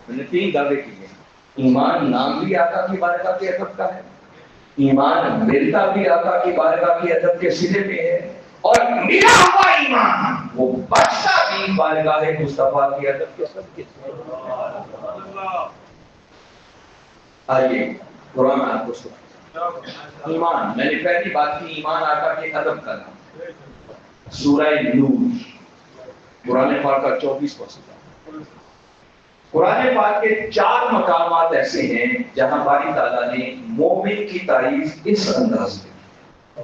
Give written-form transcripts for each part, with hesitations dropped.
میں نے 3 دعوے کیے. ایمان نام بھی آقا کی بارگاہ کے ادب کا ہے, ایمان ملتا بھی آقا کی بارگاہ کے ادب کے سلے میں ہے, اور ملا ہوا ایمان وہ بچتا بھی بارگاہ مصطفیٰ کی ادب کے سب کے. آئیے قرآن آپ کو سنا. ایمان, میں نے پہلی بات کی ایمان آقا کے ادب کا نام. سورہ نور قرآن پاک کا 24%. قرآن پاک کے 4 مقامات ایسے ہیں جہاں باری تعالیٰ نے مومن کی تعریف اس انداز میں کی.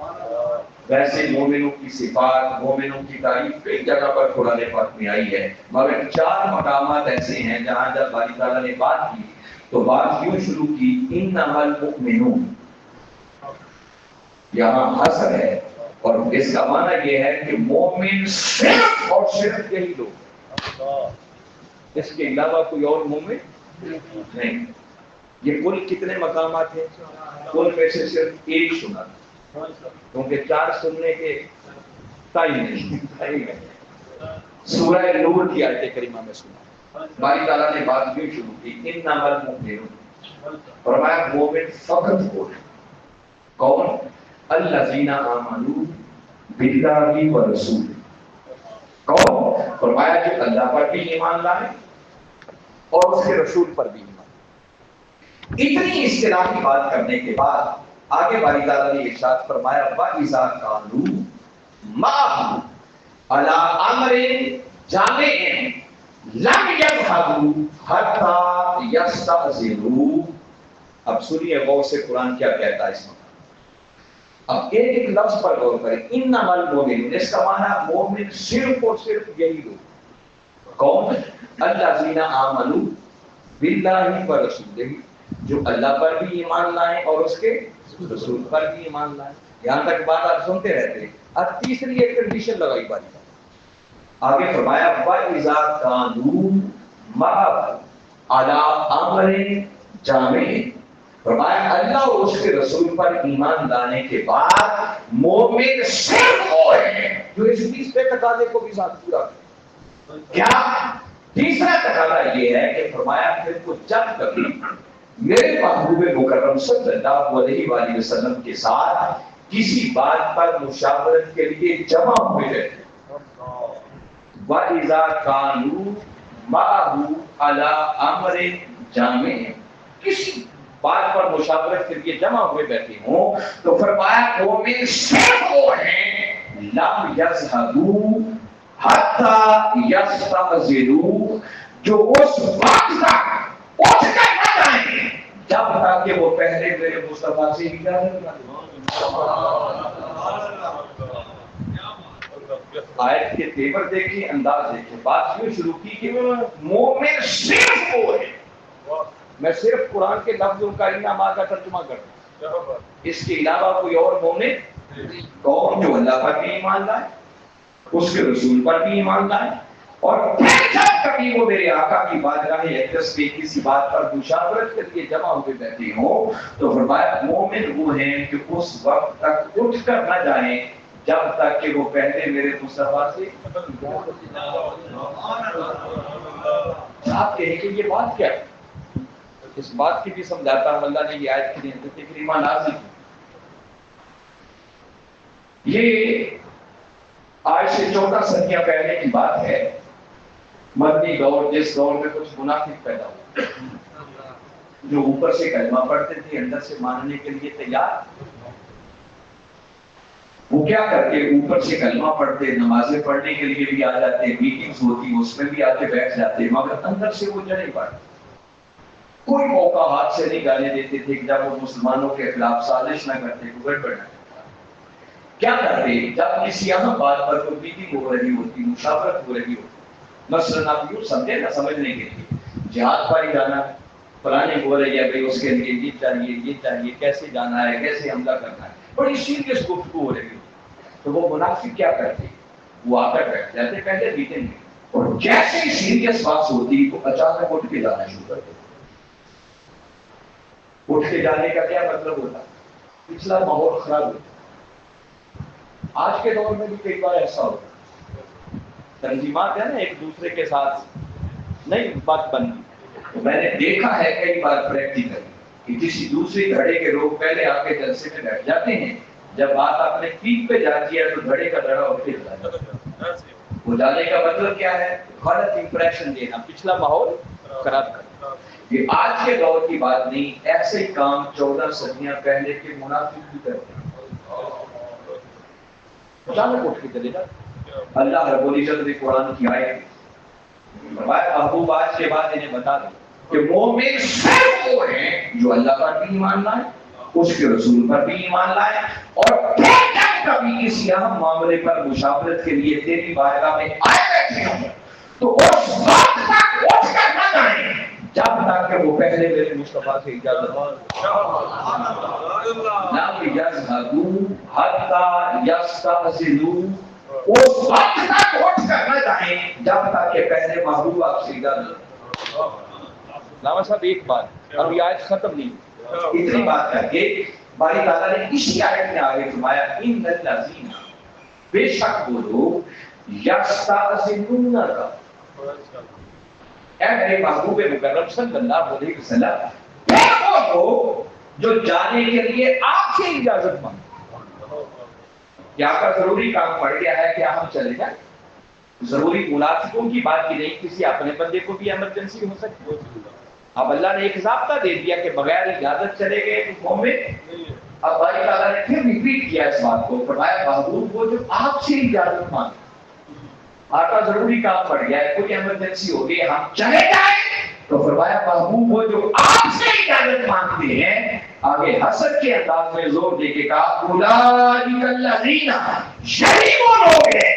ویسے مومنوں کی صفات, مومنوں کی تعریف کئی جگہ پر قرآن پاک میں آئی ہے, مگر 4 مقامات ایسے ہیں جہاں جب باری تعالیٰ نے بات کی تو بات یوں شروع کی, انما المؤمنون. یہاں حصر ہے, اور اس کا معنی یہ ہے کہ مومن صرف اور صرف یہی لوگ, اس کے علاوہ کوئی اور مومن نہیں. یہ کل کتنے مقامات ہیں؟ کل میں سے صرف 1 سنا, کیونکہ 4 سننے کے ٹائم نہیں. سورہ نور کی آیت کریمہ میں سنا, باری تعالیٰ نے بات یوں شروع کی, انما المؤمنون. فرمایا مومن فقط وہ ہے. کون؟ الذین آمنوا باللہ ورسولہ. کون؟ فرمایا جو اللہ پر بھی ایمان لائے اور اس کے رسول پر بھی ایمان. اتنی اصطلاحی بات کرنے کے بعد آگے باری تعالیٰ نے ارشاد فرمایا وَإِذَا كَانُوا مَعَهُ عَلَىٰ أَمْرٍ جَامِعٍ لَمْ يَذْهَبُوا حَتَّىٰ يَسْتَأْذِنُوا. اب سنیے غور سے قرآن کیا کہتا ہے اس میں. اب ایک لفظ پر غور کریں, انما المؤمنون, اس کا معنی مومن صرف اور صرف یہی لوگ. کون؟ الذین آمنوا باللہ ورسولہ, جو اللہ پر بھی ایمان لائیں اور اس کے رسول پر بھی ایمان لائیں. یہاں تک بات آپ سنتے رہتے. اب تیسری ایک کنڈیشن لگائی باری کا. آگے فرمایا وَإِذَا كَانُوا مَعَهُ عَلَىٰ أَمْرٍ جَامِعٍ. فرمایا اللہ اور اس کے رسول پر ایمان لانے کے بعد مومن صرف وہ ہے جو اس 20 پہ تقاضے کو بھی ساتھ پورا کرے. کیا؟ تیسرا تقاضا یہ ہے کہ فرمایا پھر کو جب کبھی میرے محبوب مکرم صلی اللہ علیہ وآلہ وسلم کے ساتھ کسی بات پر مشاورت کے لیے جمع ہوئے رہتے. وَإِذَا كَانُوا مَعَهُ عَلَىٰ أَمْرٍ جَامِعٍ, کسی بات پر مشاورت کے لیے جمع ہوئے بیٹھے ہوں تو فرمایا مومن صرف وہ ہیں لَمْ يَذْهَبُوا حَتَّىٰ يَسْتَأْذِنُوا, جو اس وقت تک اٹھ کر نہ جائیں جب تک کہ وہ پہلے میرے مصطفیٰ سے اجازت نہ لیں. آیت کے تیور دیکھیں, انداز دیکھیں. بات یوں شروع کی کہ مومن صرف وہ ہے. میں صرف قرآن کے لفظوں کا انعام کا ترجمہ کرتا ہوں, اس کے علاوہ کوئی اور مومن کون؟ جو اللہ پر بھی ایمان لائے, اس کے رسول پر بھی ایمان لائے, اور پھر جب کبھی وہ میرے آقا کی بارگاہ اقدس میں کسی بات پر مشاورت کے لیے جمع ہوئے بیٹھے ہوں تو فرمایا مومن وہ ہیں کہ اس وقت تک اٹھ کر نہ جائیں جب تک کہ وہ پہلے میرے مصطفیٰ سے. آپ کہیں کہ یہ بات کیا ہے؟ اس بات کی بھی سمجھاتا ہوں. اللہ نے یہ آیت کی حضرت کریمہ نازل کی. یہ آج سے 14 صدیاں پہلے کی بات ہے. مدنی دور, جس دور میں کچھ منافق پیدا ہوئے جو اوپر سے کلمہ پڑھتے تھے, اندر سے ماننے کے لیے تیار. وہ کیا کرتے, اوپر سے کلمہ پڑھتے, نمازیں پڑھنے کے لیے بھی آ جاتے, میٹنگز ہوتی اس میں بھی آ کے بیٹھ جاتے, مگر اندر سے وہ نہیں پڑھتے. کوئی موقع ہاتھ سے نہیں جانے دیتے تھے کہ جب وہ مسلمانوں کے خلاف سازش نہ کرتے, گڑبڑ نہ. کیا کرتے, جب کسی اہم بات پر کوئی میٹنگ ہو رہی ہوتی, مشاورت ہو رہی ہوتی, مثلاً آپ یوں سمجھے نہ سمجھنے کے لیے جہاد پر ہی جانا, پرانے ہو رہی ہے بھائی اس کے لیے یہ چاہیے, کیسے جانا ہے, کیسے حملہ کرنا ہے, بڑی سیریس گفتگو ہو رہی ہوتی. تو وہ منافق کیا کرتے, وہ آ کر بیٹھ جاتے پہلے میٹنگ میں, اور جیسے ہی سیریس بات ہوتی تو اچانک اٹھ کے جانا شروع کرتے. اٹھ کے جانے کا کیا مطلب ہوتا, پچھلا ماحول خراب ہوتا. آج کے دور میں بھی کئی بار ایسا ہوتا, تنظیمات ہیں نا ایک دوسرے کے ساتھ نہیں بات بنتی, تو میں نے دیکھا ہے کئی بار پریکٹیکل کہ کسی دوسری دھڑے کے لوگ پہلے آ کے جلسے میں بیٹھ جاتے ہیں، جب بات اپنے پیٹ پہ جاتی ہے تو دھڑے کا دھڑا اٹھ جاتا ہے۔ وہ جانے کا مطلب کیا ہے؟ غلط امپریشن دینا، پچھلا ماحول خراب کرنا۔ یہ آج کے دور کی بات نہیں، ایسے کام 14 صدیاں پہلے کے منافق بھی کرتے ہیں۔ اچانک اٹھ کے چلے جاتے۔ اللہ رب العزت نے قرآن کی آیت محبوب آج کے بعد انہیں بتا دیں کہ مومن صرف وہ ہیں جو اللہ پر بھی ایمان لائے، اس کے رسول پر بھی ایمان لائے، اور پھر جب کبھی کسی اہم معاملے پر مشاورت کے لیے تیری بارگاہ میں آئے بیٹھے ہوں تو اس وقت تک اٹھ کر نہ جائیں جب تک کہ وہ پہلے میرے مصطفیٰ سے اجازت نہ یذهبوا حتی یستأذنوا، اس وقت تک اٹھ کر نہ جائیں جب تک کہ پہلے محبوب آپ سے اجازت۔ علامہ صاحب ایک بات، ابھی آیت ختم نہیں، اتنی بات کر کے باری تعالیٰ نے اسی آیت میں آگے فرمایا ان الذین، بے شک وہ لوگ یستأذنون کا، اے میرے محبوب مکرم صلی اللہ علیہ وسلم، پھر وہ لوگ جو جانے کے لیے آپ سے اجازت مانگتے، کیا کا ضروری کام پڑ گیا ہے کیا ہم چلے جائیں؟ ضروری منافقوں کی بات کی نہیں، کسی اپنے بندے کو بھی ایمرجنسی ہو سکتی ہے۔ اب اللہ نے ایک ضابطہ دے دیا کہ بغیر اجازت چلے گئے تو مومن، اب باری تعالیٰ نے پھر ریپیٹ کیا اس بات کو، فرمایا محبوب وہ جو آپ سے اجازت مانگے، آپ کا ضروری کام پڑ گیا ہے، کوئی ایمرجنسی ہو گئی ہم چلے جائیں، تو فرمایا محبوب وہ جو آپ سے اجازت مانگتے ہیں، آگے حسد کے انداز میں زور دے کے کہا اولئک الذین، یہی وہ لوگ ہیں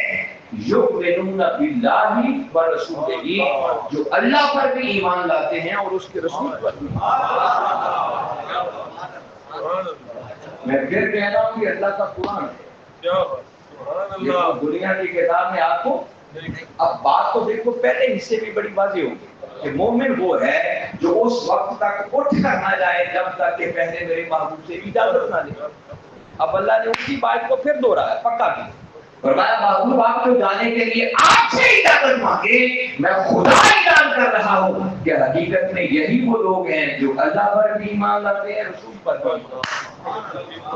یؤمنون باللہ ورسولہ، جو اللہ پر بھی ایمان لاتے ہیں اور اس کے رسول پر بھی۔ میں پھر کہہ رہا ہوں کہ اللہ کا قرآن ہے، یہ دنیا کی کتاب میں آپ کو، اب بات تو دیکھو پہلے حصے بھی بڑی واضح ہوگی کہ مومن وہ ہے جو اس وقت تک اٹھ کر نہ جائے جب تک کہ پہلے میرے محبوب سے اجازت نہ لے۔ اب اللہ نے اسی بات کو پھر دوہرایا، پکا کی، فرمایا محبوب آپ کو جانے کے لیے آپ سے اجازت مانگے، میں خدا اعلان کر رہا ہوں کہ حقیقت میں یہی وہ لوگ ہیں جو اللہ پر بھی ایمان لاتے ہیں، رسول پر بھی،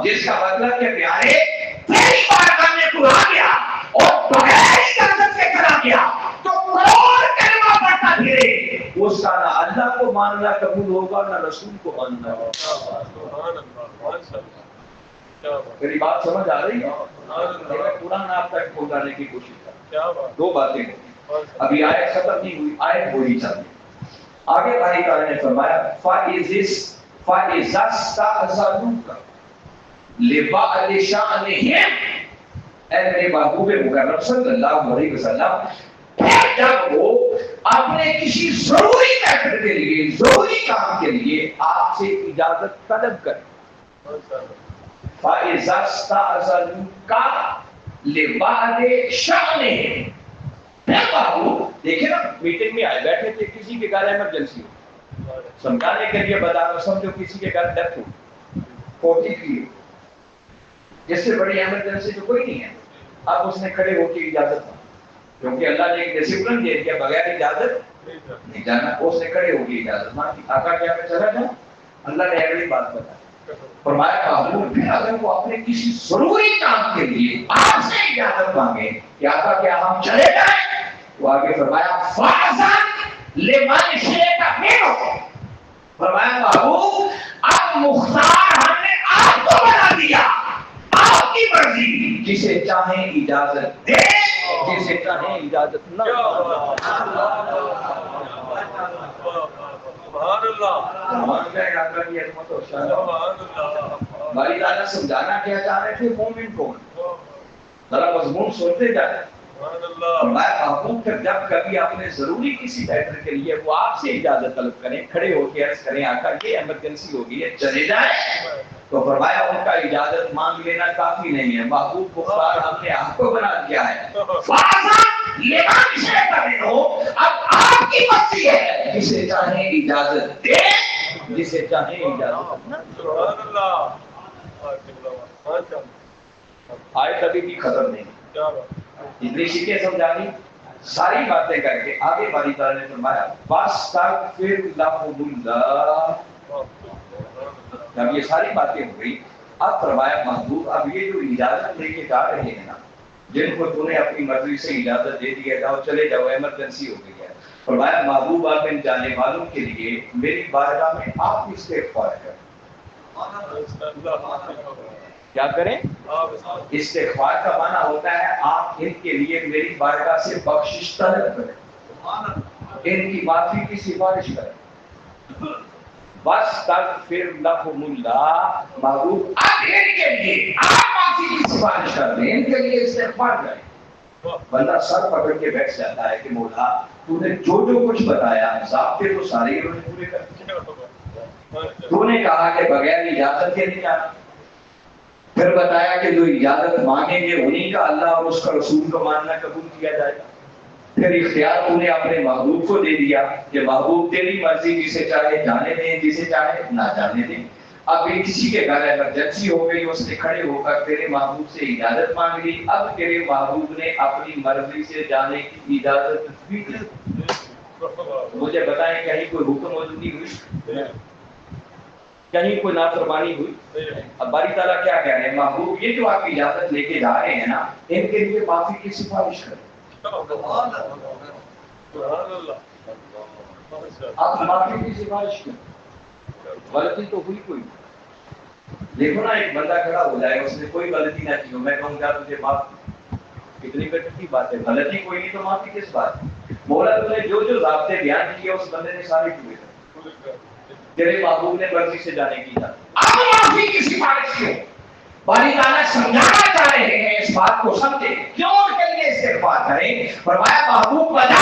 جس کا مطلب کہ پیارے تیری بارگاہ میں تو آ گیا اور بغیر اجازت سے کھڑا گیا تو کروڑ کلمہ پڑھتا پھرے، اس کا نہ اللہ کو ماننا قبول ہوگا نہ رسول کو ماننا ہوگا۔ میری بات سمجھ آ رہی ہے؟ میں قرآن آپ تک پہنچانے کی کوشش کر رہا ہوں۔ دو باتیں ابھی آیت ختم نہیں ہوئی، آیت وہی چل رہی۔ آگے باری تعالیٰ نے فرمایا فَإِذَا اسْتَأْذَنُوكَ لِبَعْضِ شَأْنِهِمْ، اے میرے محبوب مکرم صلی اللہ علیہ وسلم، پھر جب وہ اپنے کسی ضروری میٹر کے لیے، ضروری کام کے لیے آپ سے اجازت طلب کریں، فَإِذَا اسْتَأْذَنُوكَ لِبَعْضِ شَأْنِهِمْ، پھر بابو دیکھیں نا، میٹنگ میں آئے بیٹھے تھے، کسی کے گھر ایمرجنسی ہو، سمجھانے کے لیے بتا رہا، سمجھو کسی کے گھر ڈیتھ ہو، 43، جس سے بڑی ایمرجنسی تو کوئی نہیں ہے، اب اس نے کھڑے ہو کے اجازت مانگی، کیونکہ اللہ نے ایک ڈسپلن دے دیا بغیر اجازت نہیں جانا، اس نے کھڑے ہو کے اجازت مانگی، آقا کیا میں چلا جاؤں؟ اللہ نے اگلی بات بتائی، فرمایا محبوب پھر اگر وہ اپنے کسی ضروری کام کے لیے آپ سے اجازت مانگے کہ آقا کیا ہم چلے جائیں، تو آگے فرمایا فَأْذَن لِمَنْ شِئْتَ مِنْهُمْ، فرمایا محبوب اب مختار ہم نے آپ کو بنا دیا، آپ کی مرضی، جسے چاہیں اجازت دے، جسے چاہیں اجازت نہ۔ باری تعالیٰ سمجھانا کیا چاہ رہے تھے مومن کو، ذرا مضمون سنتے جائیں۔ میں محبوب پھر جب کبھی اپنے ضروری کسی میٹر کے لیے وہ آپ سے اجازت طلب کریں، کھڑے ہو کے عرض کریں آقا یہ ایمرجنسی ہو گئی ہے چلے جائیں، تو فرمایا ان کا اجازت مانگ لینا کافی نہیں ہے، محبوب مختار ہم نے آپ کو بنا دیا ہے، اب آپ کی مرضی ہے، جسے چاہیں اجازت دے، جسے چاہیں اجازت نہ۔ آیت ابھی بھی ختم نہیں، اتنی شکیں سمجھانی ساری باتیں کر کے آگے باری تعالیٰ نے فرمایا واستغفر لهم اللہ. جب یہ ساری باتیں ہو گئی اب فرمایا محبوب اب یہ جو اجازت لے کے جا رہے ہیں نا جن کو تو نے اپنی مرضی سے اجازت دے دی ہے جاؤ چلے جاؤ ایمرجنسی ہو گئی ہے فرمایا محبوب آپ ان جانے والوں کے لیے میری بارگاہ میں آپ استغفار کریں. کیا کریں؟ استغفار کا معنی ہوتا ہے آپ ان کے لیے میری بارگاہ سے بخشش طلب کریں ان کی معافی کی سفارش کریں. بس تک پھر لهم اللہ محبوب آپ ان کے لیے آپ معافی کی سفارش کر دیں ان کے لیے استغفار کریں. بندہ سر پکڑ کے بیٹھ جاتا ہے کہ مولا تو نے جو کچھ بتایا ضابطے تو سارے انہوں نے پورے کر دیے. تو نے کہا کہ بغیر اجازت کے نہیں آنا پھر بتایا کہ جو اجازت مانگیں گے انہیں کا اللہ اور اس کا رسول کو ماننا قبول کیا جائے گا. پھر اختیار تو نے اپنے محبوب کو دے دیا کہ محبوب تیری مرضی جسے چاہے جانے دیں جسے چاہے نہ جانے دیں. اب یہ کسی کے گھر ایمرجنسی ہو گئی اس نے کھڑے ہو کر تیرے محبوب سے اجازت مانگ لی اب تیرے محبوب نے اپنی مرضی سے جانے کی اجازت بھی دی. مجھے بتائیں کہیں کوئی حکم موجودی ہوئی کہیں کوئی نافرمانی ہوئی. اب باری تعالیٰ کیا کہہ رہے ہیں محبوب یہ جو آپ اجازت لے کے جا رہے ہیں نا ان کے لیے معافی کی سفارش کریں. آپ معافی کی سفارش کریں. غلطی تو ہوئی کوئی دیکھو نا ایک بندہ کھڑا ہو جائے اس نے کوئی غلطی نہ کی ہو میں کہوں گا تجھے معاف کتنی کی بات ہے غلطی کوئی نہیں تو معافی کس بات. مولا تو نے جو ضابطے بیان کیے اس بندے نے سارے پورے کر تیرے محبوب نے مرضی سے جانے کی تھا اب معافی کی سفارش کیوں. باری تعالیٰ سمجھانا چاہ رہے ہیں اس بات کو سمجھے کیوں ان کے لیے استغفار کریں. فرمایا محبوب بتا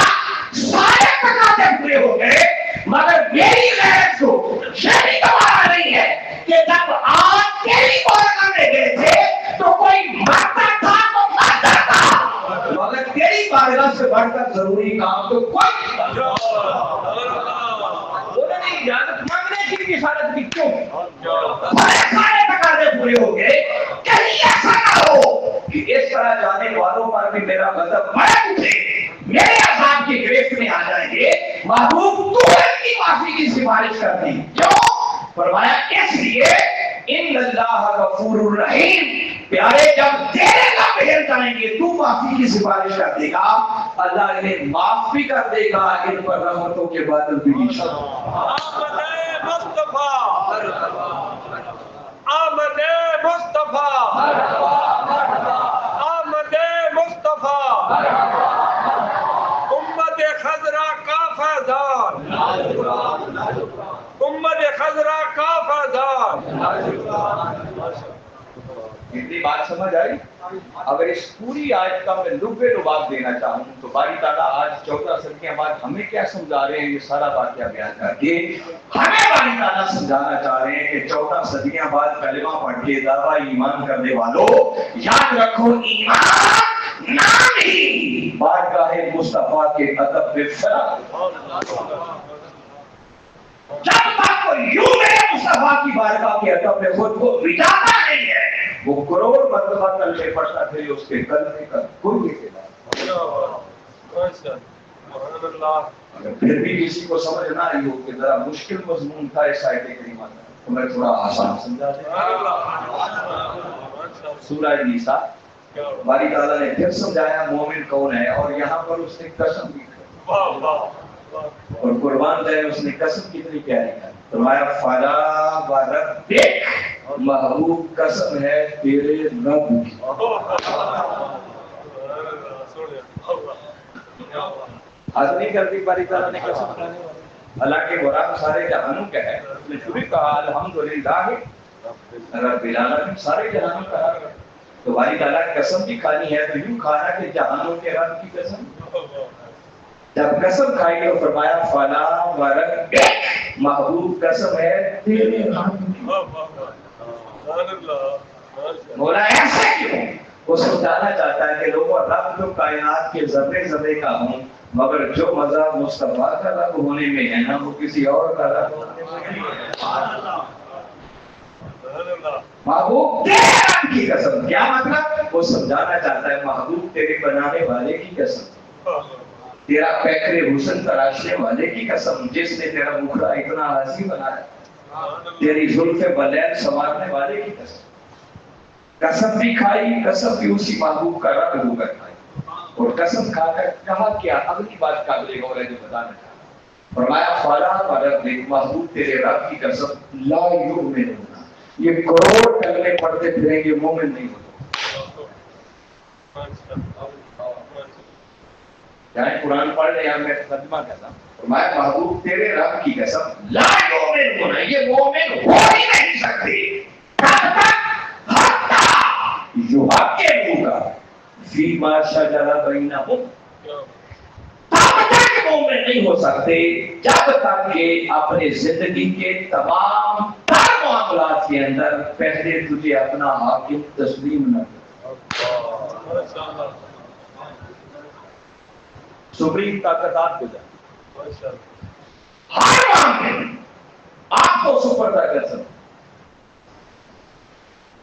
سارے تقاضے پورے ہو گئے مگر میری غیرت کو یہ بھی گوارا نہیں ہے کہ جب آپ تیری بارگاہ میں گئے تھے تو کوئی مرتا تھا تو مرتا تھا مگر تیری بارگاہ سے بڑھ کر ضروری کام تو کوئی نہیں. انہوں نے اجازت مانگنے کی بھی اشارت کی کیوں سارے تقاضے پورے ہو گئے کہیں ایسا نہ ہو کہ اس طرح جانے والوں پر بھی میرا مذہب بڑا اٹھے میرے عذاب کی گرفت میں آ جائیں گے. محبوب تو ان کی معافی کی سفارش کر دی کیوں. فرمایا اس لیے ان اللہ غفور الرحیم پیارے جب تیرے لب ہل جائیں گے تو معافی کی سفارش کر دے گا اللہ انہیں معاف بھی کر دے گا ان پر رحمتوں کے بادل بھی آمد مصطفیٰ آمد مصطفیٰ امت خضرا کا فیضان امت خضرا کا فیضان. اتنی بات سمجھ آئی. اگر اس پوری آیت کا میں لبے لباب دینا چاہوں تو باری تعالیٰ آج 14 صدیاں بعد ہمیں کیا سمجھا رہے ہیں یہ سارا واقعہ بیان کر کے ہمیں باری تعالیٰ سمجھانا چاہ رہے ہیں کہ 14 صدیاں بعد کلمہ پڑھ کے دعویٰ ایمان کرنے والوں یاد رکھو ایمان نام ہی بارگاہ مصطفیٰ کے ادب میں فرق. جب تک کوئی یوں میرے مصطفیٰ کی بارگاہ کے ادب میں خود کو بجاتا نہیں ہے وہ کروڑ مرتبہ کلمے پڑھتا پھر اس کے کلمے کا کوئی پھر بھی کسی کو سمجھ نہ آئی ہو کہ ذرا مشکل مضمون تھا اس آیت کریمہ کا تو میں تھوڑا آسان سمجھا دوں. سورہ نساء باری تعالیٰ نے پھر سمجھایا مومن کون ہے اور یہاں پر اس نے قسم بھی اور قربان جائے اس نے قسم کتنی پیاری ہے. فرمایا فلا وربک محبوب قسم ہے تیرے رب کی. حاضری کر دی باری تعالیٰ نے قسم کھانے والی. اللہ کے مراد سارے جہانوں کا ہے. اس نے شروع کہا الحمدللہ رب العالمین سارے جہانوں کا ہے تو باری تعالیٰ قسم بھی کھانی ہے تو یوں کھانا کہ جہانوں کے رب کی قسم. جب قسم کھائی تو فرمایا فلا وربک محبوب قسم ہے تیرے رب کی. مولا ایسا کیوں؟ وہ سمجھانا چاہتا ہے کہ لوگوں رب جو کائنات کے ذرے ذرے کا ہوں مگر جو مزہ مصطفیٰ کا رب ہونے میں ہے نا وہ کسی اور کا رب ہونے میں نہیں ہے. محبوب تیرے رب کی قسم. کیا مطلب؟ وہ سمجھانا چاہتا ہے محبوب تیرے بنانے والے کی قسم تیرا پیکر حسن تراشنے والے کی قسم جس نے تیرا مکھڑا اتنا حسین بنایا، تیری زلف بلین سنوارنے والے کی قسم. قسم بھی کھائی، قسم بھی اسی محبوب کا رنگ ہو کر کھائی، اور قسم کھا کر کہا کیا اگلی بات قابل غور ہے جو بتانا چاہتا. فرمایا فلا وربک، محبوب تیرے رب کی قسم، لا یؤمنون، یہ کروڑ کلمے پڑھتے پھریں گے مومن نہیں ہوتے. یعنی قرآن پڑھ رہے ہیں، میں ترجمہ کرتا ہوں. فرمایا محبوب تیرے رب کی قسم، لا یؤمنون، یہ مومن ہو ہی نہیں سکتے کب تک حتی یحکموک فیما شجر بینہم، تب تک مومن نہیں ہو سکتے جب تک کہ اپنے زندگی کے تمام تر معاملات کے اندر پہلے تجھے اپنا حاکم تسلیم نہ کرے. سپریم طاقتات کو جائے ہر معاملے میں آپ کو سپر طاقت سمجھ.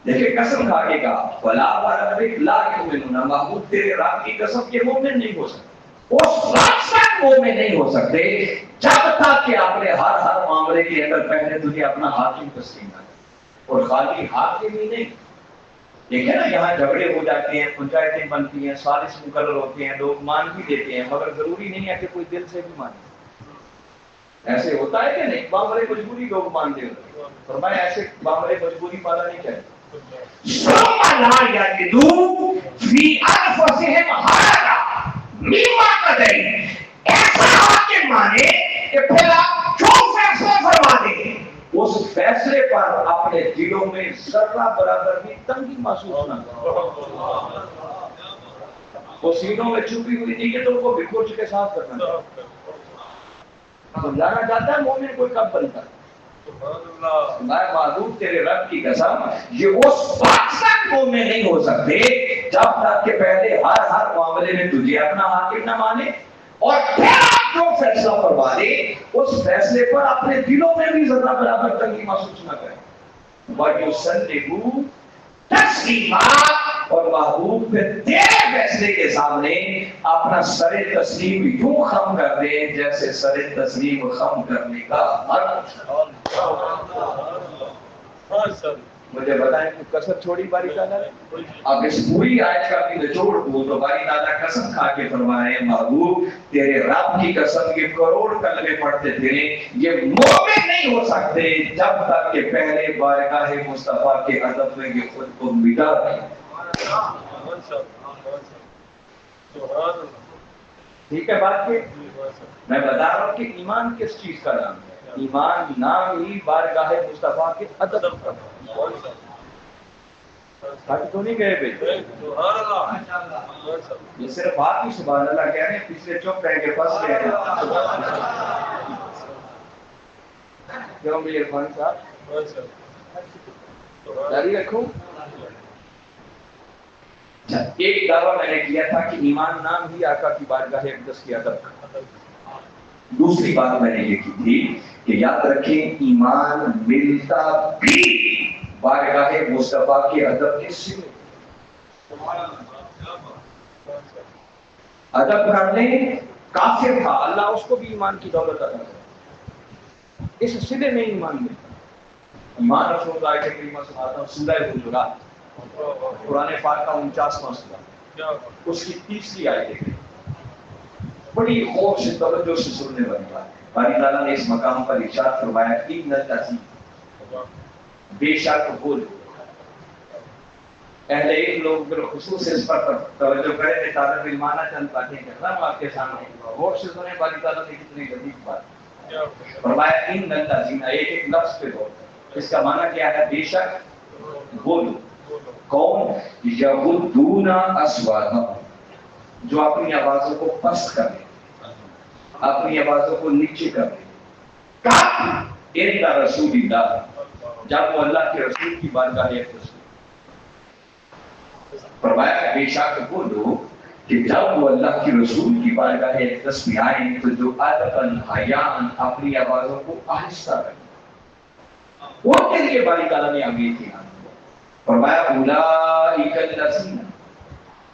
دیکھیں قسم کھا کے کہا فلا وربک لا یؤمنون، محبوب تیرے رب کی قسم یہ مومن نہیں ہو سکتے. اس وقت تک مومن نہیں ہو سکتے جب تک کہ آپ نے ہر معاملے کے اندر پہلے تجھے اپنا حاکم تسلیم نہ کرے. اور خالی حاکم ہی نہیں، دیکھیں نا یہاں جھگڑے ہو جاتے ہیں، پنچایتیں بنتی ہیں، سازش مقرر ہوتے ہیں، لوگ مان بھی دیتے ہیں، مگر ضروری نہیں ہے کہ کوئی دل سے بھی مانے. ایسے ہوتا ہے کہ نہیں؟ معاملے مجبوری لوگ مانتے ہوتے ہیں. فرمایا ایسے معاملے مجبوری والا نہیں چاہیے. ثم لا یجدوا فی انفسہم حرجا مما قضیت، ایسا حاکم مانے کہ پھر آپ جو فیصلہ فرما دیں اس فیصلے پر اپنے دلوں میں ذرہ برابر بھی تنگی محسوس نہ کریں. وہ سینوں میں چھپی ہوئی تھی کہ تو کو بکھر کے صاف کرنا چاہتا. سمجھانا چاہتا ہے مومن کوئی کب بنتا ہے. میں معذور تیرے رب کی قسم یہ اس وقت تک مومن نہیں ہو سکتے جب تک کہ پہلے ہر معاملے میں تجھے اپنا حاکم نہ مانے، اور پھر آپ جو فیصلہ فرما دے اس فیصلے پر اپنے دلوں میں بھی ذرہ برابر تنگی محسوس نہ کریں. وَيُسَلِّمُوا تسلیما، اور محبوب پھر تیرے فیصلے کے سامنے اپنا سر تسلیم یوں خم کر دے جیسے سر تسلیم خم کرنے کا حق. مجھے بتائیں کہ قسم چھوڑی باری تعالیٰ نے. اب اس پوری آیت کا بھی نچوڑ کو تو باری تعالیٰ قسم کھا کے فرمائے محبوب تیرے رب کی قسم یہ کروڑ کلمے پڑھتے تھے یہ مومن نہیں ہو سکتے جب تک کہ پہلے بارگاہ مصطفیٰ کے ادب میں یہ خود کو مٹا دیں. ٹھیک ہے بات کی. میں بتا رہا ہوں کہ ایمان کس چیز کا نام ہے. ایمان نام ہی بارگاہ مصطفیٰ کے ادب کا. تو نہیں گئے بھائی، یہ صرف آپ ہی سبحان اللہ کہہ رہے ہیں، پچھلے چپ رہ کے پس گئے ہیں. کیوں بھی عرفان صاحب جاری رکھوں. ایک دعویٰ میں نے کیا تھا کہ ایمان نام ہی آقا کی بارگاہ اقدس کی ادب کا. دوسری بات میں نے یہ کی تھی کہ یاد رکھیں ایمان ملتا بھی بارگاہ مصطفیٰ کے ادب کے سلے. ادب کر لیں کافر تھا، اللہ اس کو بھی ایمان کی دولت عطا کرے. اس سلے میں ایمان ملتا. ایمان رسول اللہ کے کریمہ سناتا ہوں سورہ حجرات قرآن پاک کا 49واں سورہ، اس کی 30ویں آیت ہے. بڑی غور سے توجہ سے سننے والی بات. باری تعالیٰ نے اس مقام پر ارشاد فرمایا ان الذین، بے شک وہ اہل علم لوگ بالخصوص اس پر توجہ کریں کہ طالب علمانہ چند باتیں کر رہا ہوں آپ کے سامنے. غور سے سنیں باری تعالیٰ نے کتنی لطیف بات فرمایا ان الذین، ایک لفظ پہ غور. اس کا معنی کیا ہے؟ بے شک وہ لوگ. کون؟ یغضون اصواتہم، جو اپنی آوازوں کو پست کر لیں، اپنی آوازوں کو نیچے کر لیں. کب؟ عند رسول اللہ، جب وہ اللہ کے رسول کی بارگاہ اقدس. فرمایا بے شک وہ لوگ کہ جب وہ اللہ کے رسول کی بارگاہ اقدس میں آئیں تو جو ادباً حیاءً اپنی آوازوں کو آہستہ کریں. ان کے لیے باری تعالیٰ نے آگے کیا فرمایا اولئک الذین،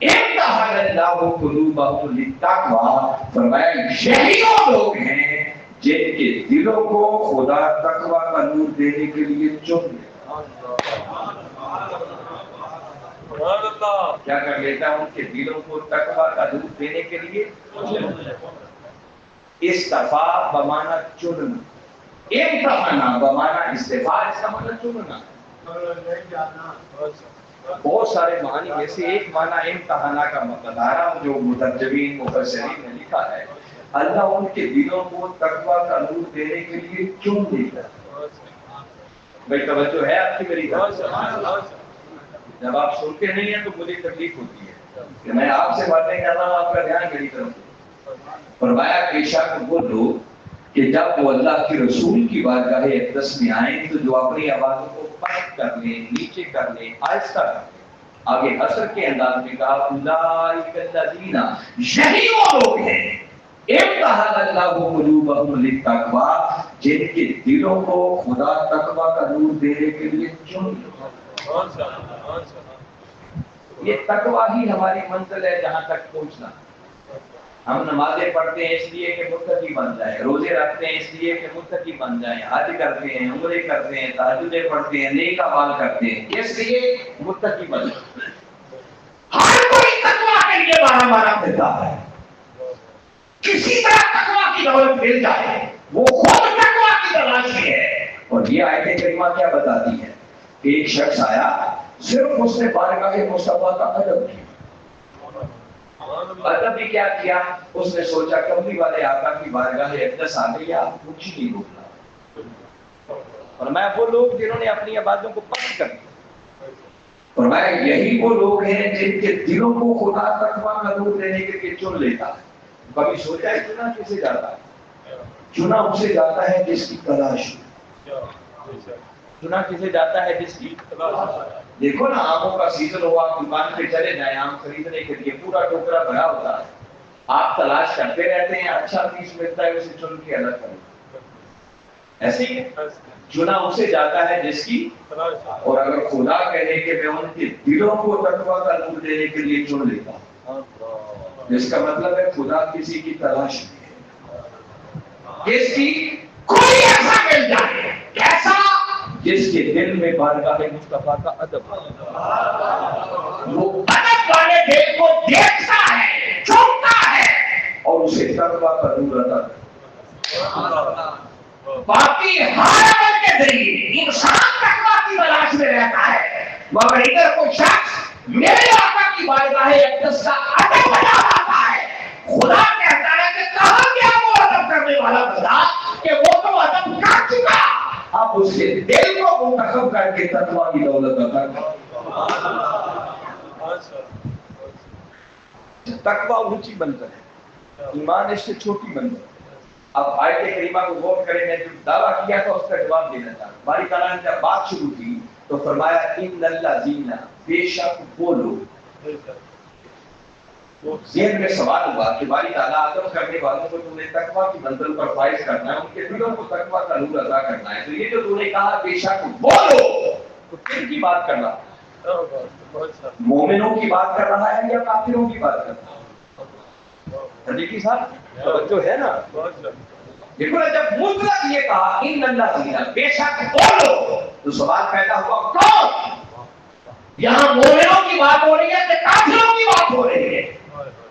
امتحن اللہ قلوبہم للتقوی، فرمایا یہی وہ لوگ ہیں جن کے دلوں کو خدا تقوی کا نور دینے کے لیے چن لیتا۔ کیا کر لیتا ہے؟ ان کے دلوں کو تقوی کا نور دینے کے لیے استفاء بمانا چننا، امتحانہ بمانا استفاء، اس کا معنی چننا۔ بہت سارے معنی میں سے ایک معنی امتحانہ کا مقدارہ جو مترجمین مفسرین نے لکھا ہے، اللہ ان کے دلوں کو تقوی کا نور دینے کے لیے چن لیتا ہے۔ بھائی توجہ ہے آپ کی میری بات؟ جب آپ سنتے نہیں ہیں تو مجھے تکلیف ہوتی ہے کہ میں آپ سے باتیں کر رہا ہوں، آپ کا دھیان میری طرف۔ فرمایا بے شک وہ لوگ کہ جب وہ اللہ کے رسول کی بارگاہ اقدس میں آئیں تو جو اپنی آوازوں کو پست کر لیں، نیچے کر لیں، آہستہ کر لیں۔ آگے حسر کے انداز میں کہا اولئک الذین، یہی وہ لوگ ہیں امتحن اللہ قلوبہم للتقوی، جن کے دلوں کو خدا تقوی کا نور دینے کے لیے چن لیا۔ یہ تقوی ہی ہماری منزل ہے جہاں تک پہنچنا۔ ہم نمازیں پڑھتے ہیں اس لیے کہ متقی بن جائیں، روزے رکھتے ہیں اس لیے کہ متقی بن جائیں، حج کرتے ہیں، عمرے کرتے ہیں، تہجدیں پڑھتے ہیں، نیک اعمال کرتے ہیں، اس لیے متقی بن جائیں۔ ہر کوئی تقوی کے لیے مارا پھرتا ہے، کسی طرح تقوی کی دولت مل جائے وہ خود تقوی کی تلاش میں ہے۔ اور یہ آیت کریمہ کیا بتاتی ہے کہ ایک شخص آیا، صرف اس نے بارگاہ مصطفیٰ کا ادب کیا۔ ادب بھی کیا کیا؟ اس نے سوچا کملی والے آقا کی بارگاہ اقدس آ گئی، آپ کچھ نہیں بولنا۔ فرمایا وہ لوگ جنہوں نے اپنی آوازوں کو پست کر دیا، فرمایا یہی وہ لوگ ہیں جن کے دلوں کو خدا تقوی کا نور دینے کے لیے چن لیتا ہے۔ کبھی سوچا ہے چنا کسے جاتا ہے؟ چنا اسے جاتا ہے جس کی تلاش ہو۔ چنا کسے جاتا ہے؟ جس کی تلاش۔ دیکھو نا، آموں کا سیزن ہوا، دکان پہ چلے جائیں آم خریدنے کے لیے، پورا ٹوکرا بھرا ہوتا ہے، آپ تلاش کرتے رہتے ہیں، اچھا پیس ملتا ہے اسے چن کے الگ کریں۔ ایسے ہی چنا اسے جاتا ہے جس کی تلاش۔ اور اگر خدا کہے کہ میں ان کے دلوں کو تقوی کا نور دینے کے لیے چن لیتا ہوں، جس کا مطلب ہے خدا کسی کی تلاش میں ہے، کس کی؟ کوئی ایسا مل جائے، کیسا؟ جس کے دل میں بارگاہ مصطفیٰ کا ادب، وہ ادب والے دل کو دیکھتا ہے، چومتا ہے اور اسے تقویٰ کا نور عطا کرتا ہے۔ باقی ہر عمل کے ذریعے انسان تقویٰ کی تلاش میں رہتا ہے، مگر ادھر کوئی شخص میرے آقا کی بارگاہ اقدس کا ادب بنا رہا ہے، خدا کہتا ہے کہ کہاں گیا وہ ادب کرنے والا بندہ کہ وہ تو ادب کر چکا، اب اس کے دل کو منتخب کر کے تقویٰ کی دولت عطا کر۔ تقویٰ اونچی منزل ہے، ایمان اس سے چھوٹی منزل ہے۔ اب آیت کریمہ کو غور کریں، میں جو دعویٰ کیا تھا اس کا جواب دینا چاہتا ہوں۔ باری تعالیٰ نے جب بات شروع کی تو فرمایا ان الذین، بے شک وہ لوگ۔ ذہن میں سوال ہوا کہ باری تعالیٰ ادب کرنے والوں کو تو نے تقویٰ کی منزل پر فائز کرنا ہے، ان کے دلوں کو تقویٰ کا نور عطا کرنا ہے، تو یہ جو تو نے کہا بے شک وہ لوگ، تو کن کی بات کر رہا ہے؟ مومنوں کی بات کر رہا ہے یا کافروں کی بات کر رہا ہے؟ صدیقی صاحب توجہ ہے نا؟ دیکھو نا، جب مطلق یہ کہا ان الذین، بے شک وہ لوگ، تو سوال پیدا ہوا کون؟ یہاں مومنوں کی بات ہو رہی ہے کہ کافروں کی بات ہو رہی ہے؟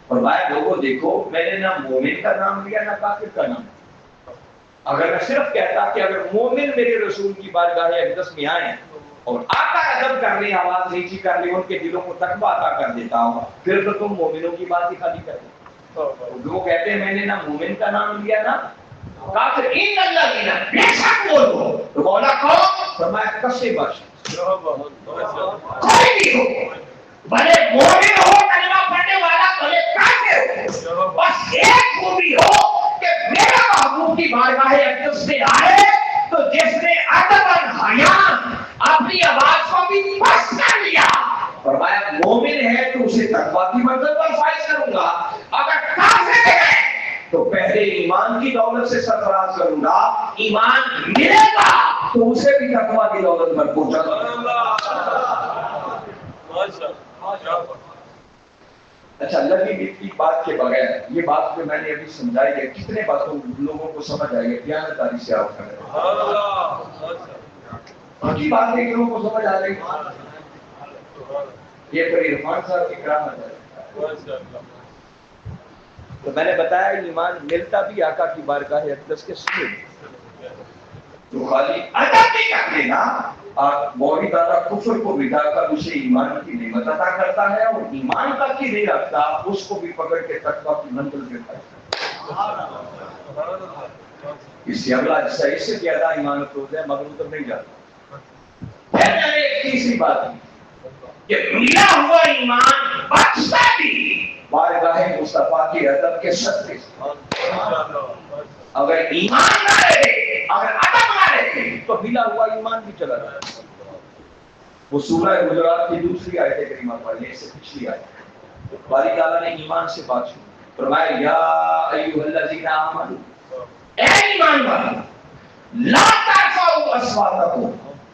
اور بھائی لوگوں دیکھو، میں نے نہ مومن کا نام لیا نہ کافر کا نام۔ اگر میں صرف کہتا کہ اگر مومن میرے رسول کی بارگاہ اقدس میں آئیں اور آقا ادب کر لیں، آواز نیچی کر لیں، ان کے دلوں کو تقویٰ عطا کر دیتا ہوں، پھر تو تم مومنوں کی بات ہی خالی کر دو۔ وہ کہتے ہیں میں نے نہ مومن کا نام لیا نہ کافر، ان الذین، بے شک وہ لوگ، تو مولا کون؟ فرمایا کسے بخش، کوئی بھی ہو، بھلے مومن ہو، کلمہ پڑھنے والا، بھلے کافر ہو، بس ایک خوبی ہو کہ میرا محبوب کی بارگاہ اقدس سے آئے تو جس نے ادب حیا اپنی آواز کو بھی پست کر لیا، فرمایا مومن ہے تو اسے تقویٰ کی منزل پر فائز کروں گا، اگر کافر ہے تو پہلے ایمان کی دولت سے سرفراز کروں گا، ایمان ملے گا تو اسے بھی تقویٰ کی دولت پر پہنچا دوں گا۔ اچھا لگی مٹی بات کے بغیر یہ بات جو میں نے ابھی سمجھائی ہے کتنے باتوں لوگوں کو سمجھ آئی ہے قیامت تاریخ سے آپ کر باقی باتیں لوگوں کو سمجھ آ رہی یہ پھر عرفان صاحب کی کرامت ہے. تو میں نے بتایا ایمان ملتا بھی آقا کی بارگاہ اقدس کے سامنے تو خالی ادب نہیں کر لینا بہت زیادہ کفر کو بٹھا کر اسے ایمان کی نعمت عطا کرتا ہے اور ایمان تک ہی نہیں رکھتا اس کو بھی پکڑ کے تقویٰ کی منزل پہ پہنچاتا اس سے اگلا حصہ اس سے زیادہ ایمان افروز ہے مگر ادھر نہیں جاتا. پھر میں نے ایک تیسری بات کی کہ ملا ہوا ایمان بچتا بھی بارگاہ مصطفیٰ کی ادب کے صدقے سے. اگر ایمان نہ رہے اگر ادب نہ رہے تو ملا ہوا ایمان بھی چلا جائے. وہ سورہ حجرات کی دوسری آیت کریمہ پڑھنے سے پچھلی آیت باری تعالیٰ نے ایمان سے بات شروع فرمایا یا ایھا الذین آمنوا اے ایمان والو لا ترفعوا اصواتکم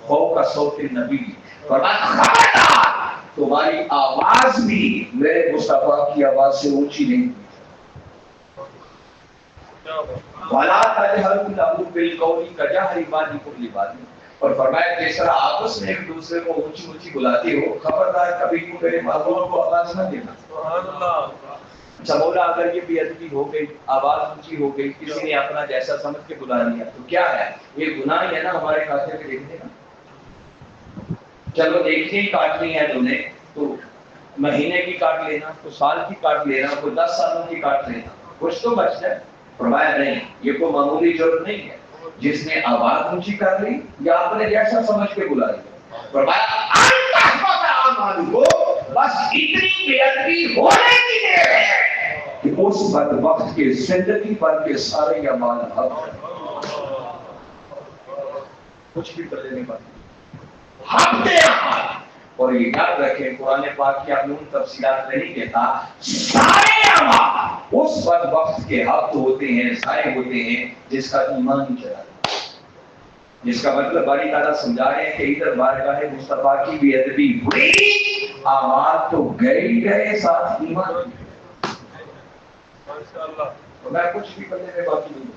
فوق صوت النبی فرمایا خبردار تمہاری آواز بھی میرے مصطفیٰ کی آواز سے اونچی نہیں وَلَا تَجْهَرُوا لَهُ بِالْقَوْلِ كَجَهْرِ بَعْضِكُمْ لِبَعْضٍ اور فرمایا جس طرح آپس میں ایک دوسرے کو اونچی اونچی بلاتے ہو خبردار کبھی کو میرے محبوب کو آواز نہ دینا. اچھا مولا اگر یہ بے ادبی ہو گئی آواز اونچی ہو گئی کسی نے اپنا جیسا سمجھ کے بلا لیا تو کیا ہے یہ گناہ ہے نا ہمارے کھاتے میں دیکھنے کا. چلو دیکھنے ہی کاٹنی ہے تم نے تو مہینے کی کاٹ لینا تو سال کی کاٹ لینا کوئی 10 سالوں کی کاٹ لینا کچھ تو بچ جائے. فرمایا نہیں یہ کوئی معمولی جرم نہیں ہے جس نے آواز اونچی کر لی یا اپنے جیسا سمجھ کے بلا لیا. فرمایا بس اتنی بے ادبی ہونے کی دیر ہے کہ اس بدبخت کے زندگی پر کے سارے اعمال حق کچھ بھی کر لینے پر ہفتے اور یہ یاد رکھیں قرآن پاک کی اپنی ان تفصیلات نہیں کہتا سارے اعمال اس بدبخت کے حق ہوتے ہیں ضائع ہوتے ہیں جس کا ایمان نہیں چلا جس کا مطلب باری تعالیٰ سمجھا رہے ہیں کہ ادھر بارگاہ مصطفیٰ کی بے ادبی ہوئی اعمال تو گئے ہی گئے ساتھ ایمان تو میں کچھ بھی کرنے میں باقی نہیں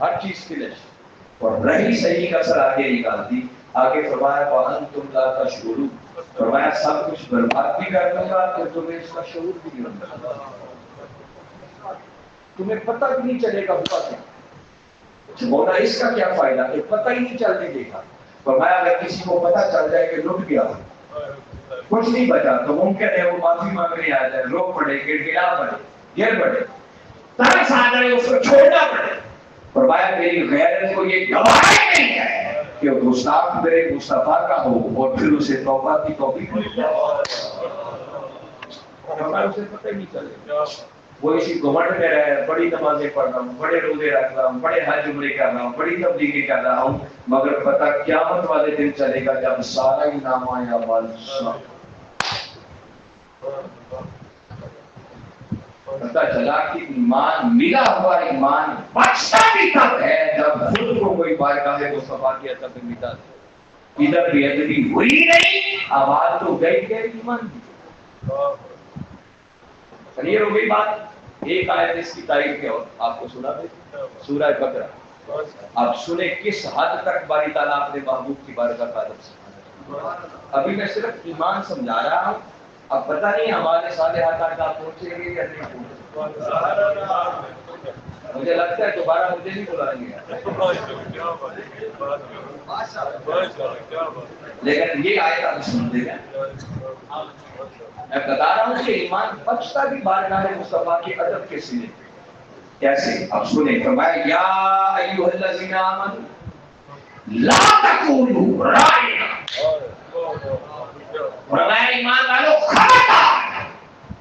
ہر چیز کی لشت اور رہی صحیح کا سر آگے نکال دی آگے فرمایا وَأَنْتُمْ لَا تَشْعُرُونَ فرمایا سب کچھ برباد بھی کر دوں گا تو تمہیں اس کا شعور بھی نہیں ہوگا تمہیں پتہ بھی نہیں چلے گا ہوا کیا مولا اس کا کیا فائدہ کہ پتہ ہی نہیں چلنے دے گا. فرمایا اگر کسی کو پتہ چل جائے کہ لٹ گیا کچھ نہیں بچا تو ممکن ہے وہ معافی مانگنے آ جائے رو پڑے گڑگڑا پڑے گر پڑے ترس آ جائے اس کو چھوڑنا پڑے. فرمایا میری غیرت کو یہ گوارا نہیں ہے کہ وہ گستاخ میرے مصطفیٰ کا ہو اور پھر اسے توبہ کی توفیق مل جائے. فرمایا اسے پتہ ہی نہیں چلے وہ اسی گھمنڈ میں رہے بڑی نمازیں پڑھ رہا ہوں بڑے روزے رکھ رہا ہوں بڑے حج عمرے کر رہا ہوں بڑی تبلیغیں کر رہا ہوں مگر پتہ قیامت والے دن چلے گا جب سارا ہی نامہ اعمال پتہ چلا کہ ایمان ملا ہوا ایمان بچتا بھی تب ہے جب خود کو کوئی بارگاہ مصطفیٰ کی عطا میں مٹا دے. ادھر بے ادبی ہوئی نہیں آواز تو گئی گئے ایمان بھی کلیئر ہو گئی بات. ایک آیت اس کی تاریخ ہے اور آپ کو سنا دے سورہ بقرہ. اب سنیں کس حد تک باری تعالیٰ اپنے محبوب کی بارگاہ کا ادب سکھانا. ابھی میں صرف ایمان سمجھا رہا ہوں اب پتہ نہیں ہمارے صالحات کا پہنچیں گے یا نہیں پہنچیں. مجھے لگتا ہے دوبارہ مجھے نہیں بلائیں گے لیکن یہ آیت آپ سن دے گا. میں بتا رہا ہوں کہ ایمان بچتا بھی بارگاہ مصطفیٰ کے ادب کے سینے کیسے. اب سنیں فرمایا یا ایھا الذین آمنوا لا تقولوا رائنا فرمایا ایمان والو خبردار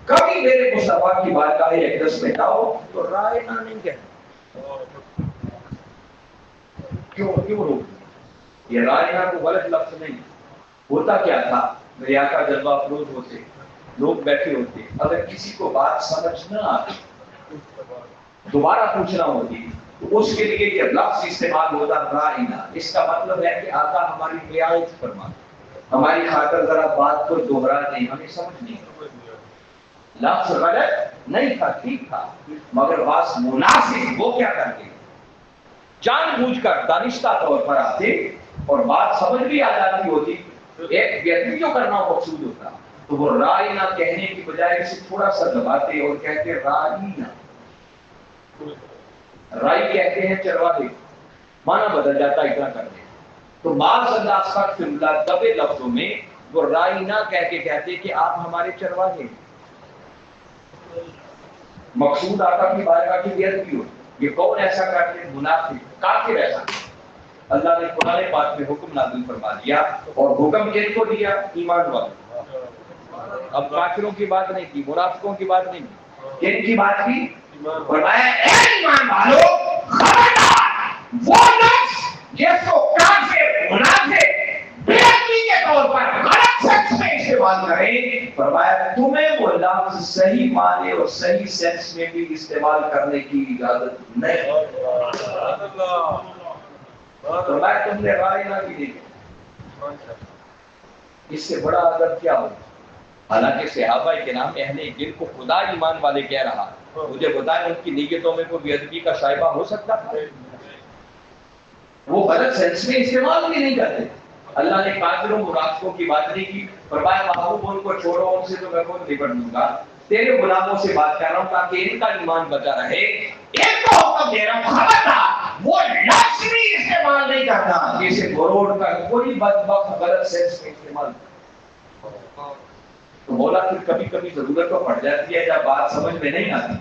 کبھی میرے مصطفیٰ کی بارگاہ اقدس میں جاؤ تو رائنا نہیں کہنا. کیوں روک یہ رائنا کو غلط لفظ نہیں ہوتا کیا تھا. میرے آقا جلوہ افروز ہوتے لوگ بیٹھے ہوتے اگر کسی کو بات سمجھ نہ آتی دوبارہ پوچھنا ہوتی تو اس کے لیے یہ لفظ استعمال ہوتا رائنا. اس کا مطلب ہے کہ آقا ہماری رعایت فرما ہماری خاطر ذرا بات کو دوہرا دیں ہمیں سمجھ نہیں. لفظ غلط نہیں تھا، ٹھیک تھا، مگر بات مناسب وہ کیا کرتے جان بوجھ کر دانشتہ طور پر آتے اور بات سمجھ بھی آ جاتی ہوتی، ایک ویکتی جو کرنا مقصود ہوتا تو وہ رائنا کہنے کی بجائے اسے تھوڑا سا دباتے اور کہتے رائنا، رائی کہتے ہیں چرواہے، معنی بدل جاتا اتنا کرتے تو معاذ اللہ استغفر اللہ دبے لفظوں میں وہ رائنا کہہ کے کہتے کہ آپ ہمارے چرواہے، مقصود آقا کی بارگاہ کی بےعزتی ہو۔ یہ کون ایسا کرتے؟ منافق، کافر ایسا۔ اللہ نے قرآن پاک میں حکم نازل فرما دیا اور حکم کن کو دیا؟ ایمان والوں۔ اب کافروں کی بات نہیں کی، منافقوں کی بات نہیں کی، کن کی بات کی؟ فرمایا اے ایمان والو خبردار وہ نفس جس کو کافر منافق بےعزتی کے طور پر غلط سینس میں استعمال کرے، فرمایا تمہیں وہ لفظ صحیح معنی اور صحیح سینس میں بھی استعمال کرنے کی اجازت نہیں۔ فرمایا تم نے رائے نہ بھی نہیں، اس سے بڑا ادب کیا ہو؟ حالانکہ صحابہ کرام اہل دل کو خدا ایمان والے کہہ رہا، مجھے بتائیں ان کی نیتوں میں کوئی بے ادبی کا شائبہ ہو سکتا تھا؟ وہ غلط سینس میں استعمال بھی نہیں کرتے۔ اللہ نے کافروں منافقوں کی بات نہیں کی، فرمایا محبوب ان کو چھوڑو، ان سے تو میں خود نپٹ لوں گا، تیرے غلاموں سے بات کر رہا ہوں تاکہ ان کا ایمان بچا رہے، ایک کو حکم دے رہا ہوں خبردار وہ لفظ بھی استعمال نہیں کرتا جسے گروڑ کا کوئی بدبخت غلط سینس میں استعمال کرتا۔ تو مولا پھر کبھی کبھی ضرورت تو پڑ جاتی ہے جب بات سمجھ میں نہیں آتی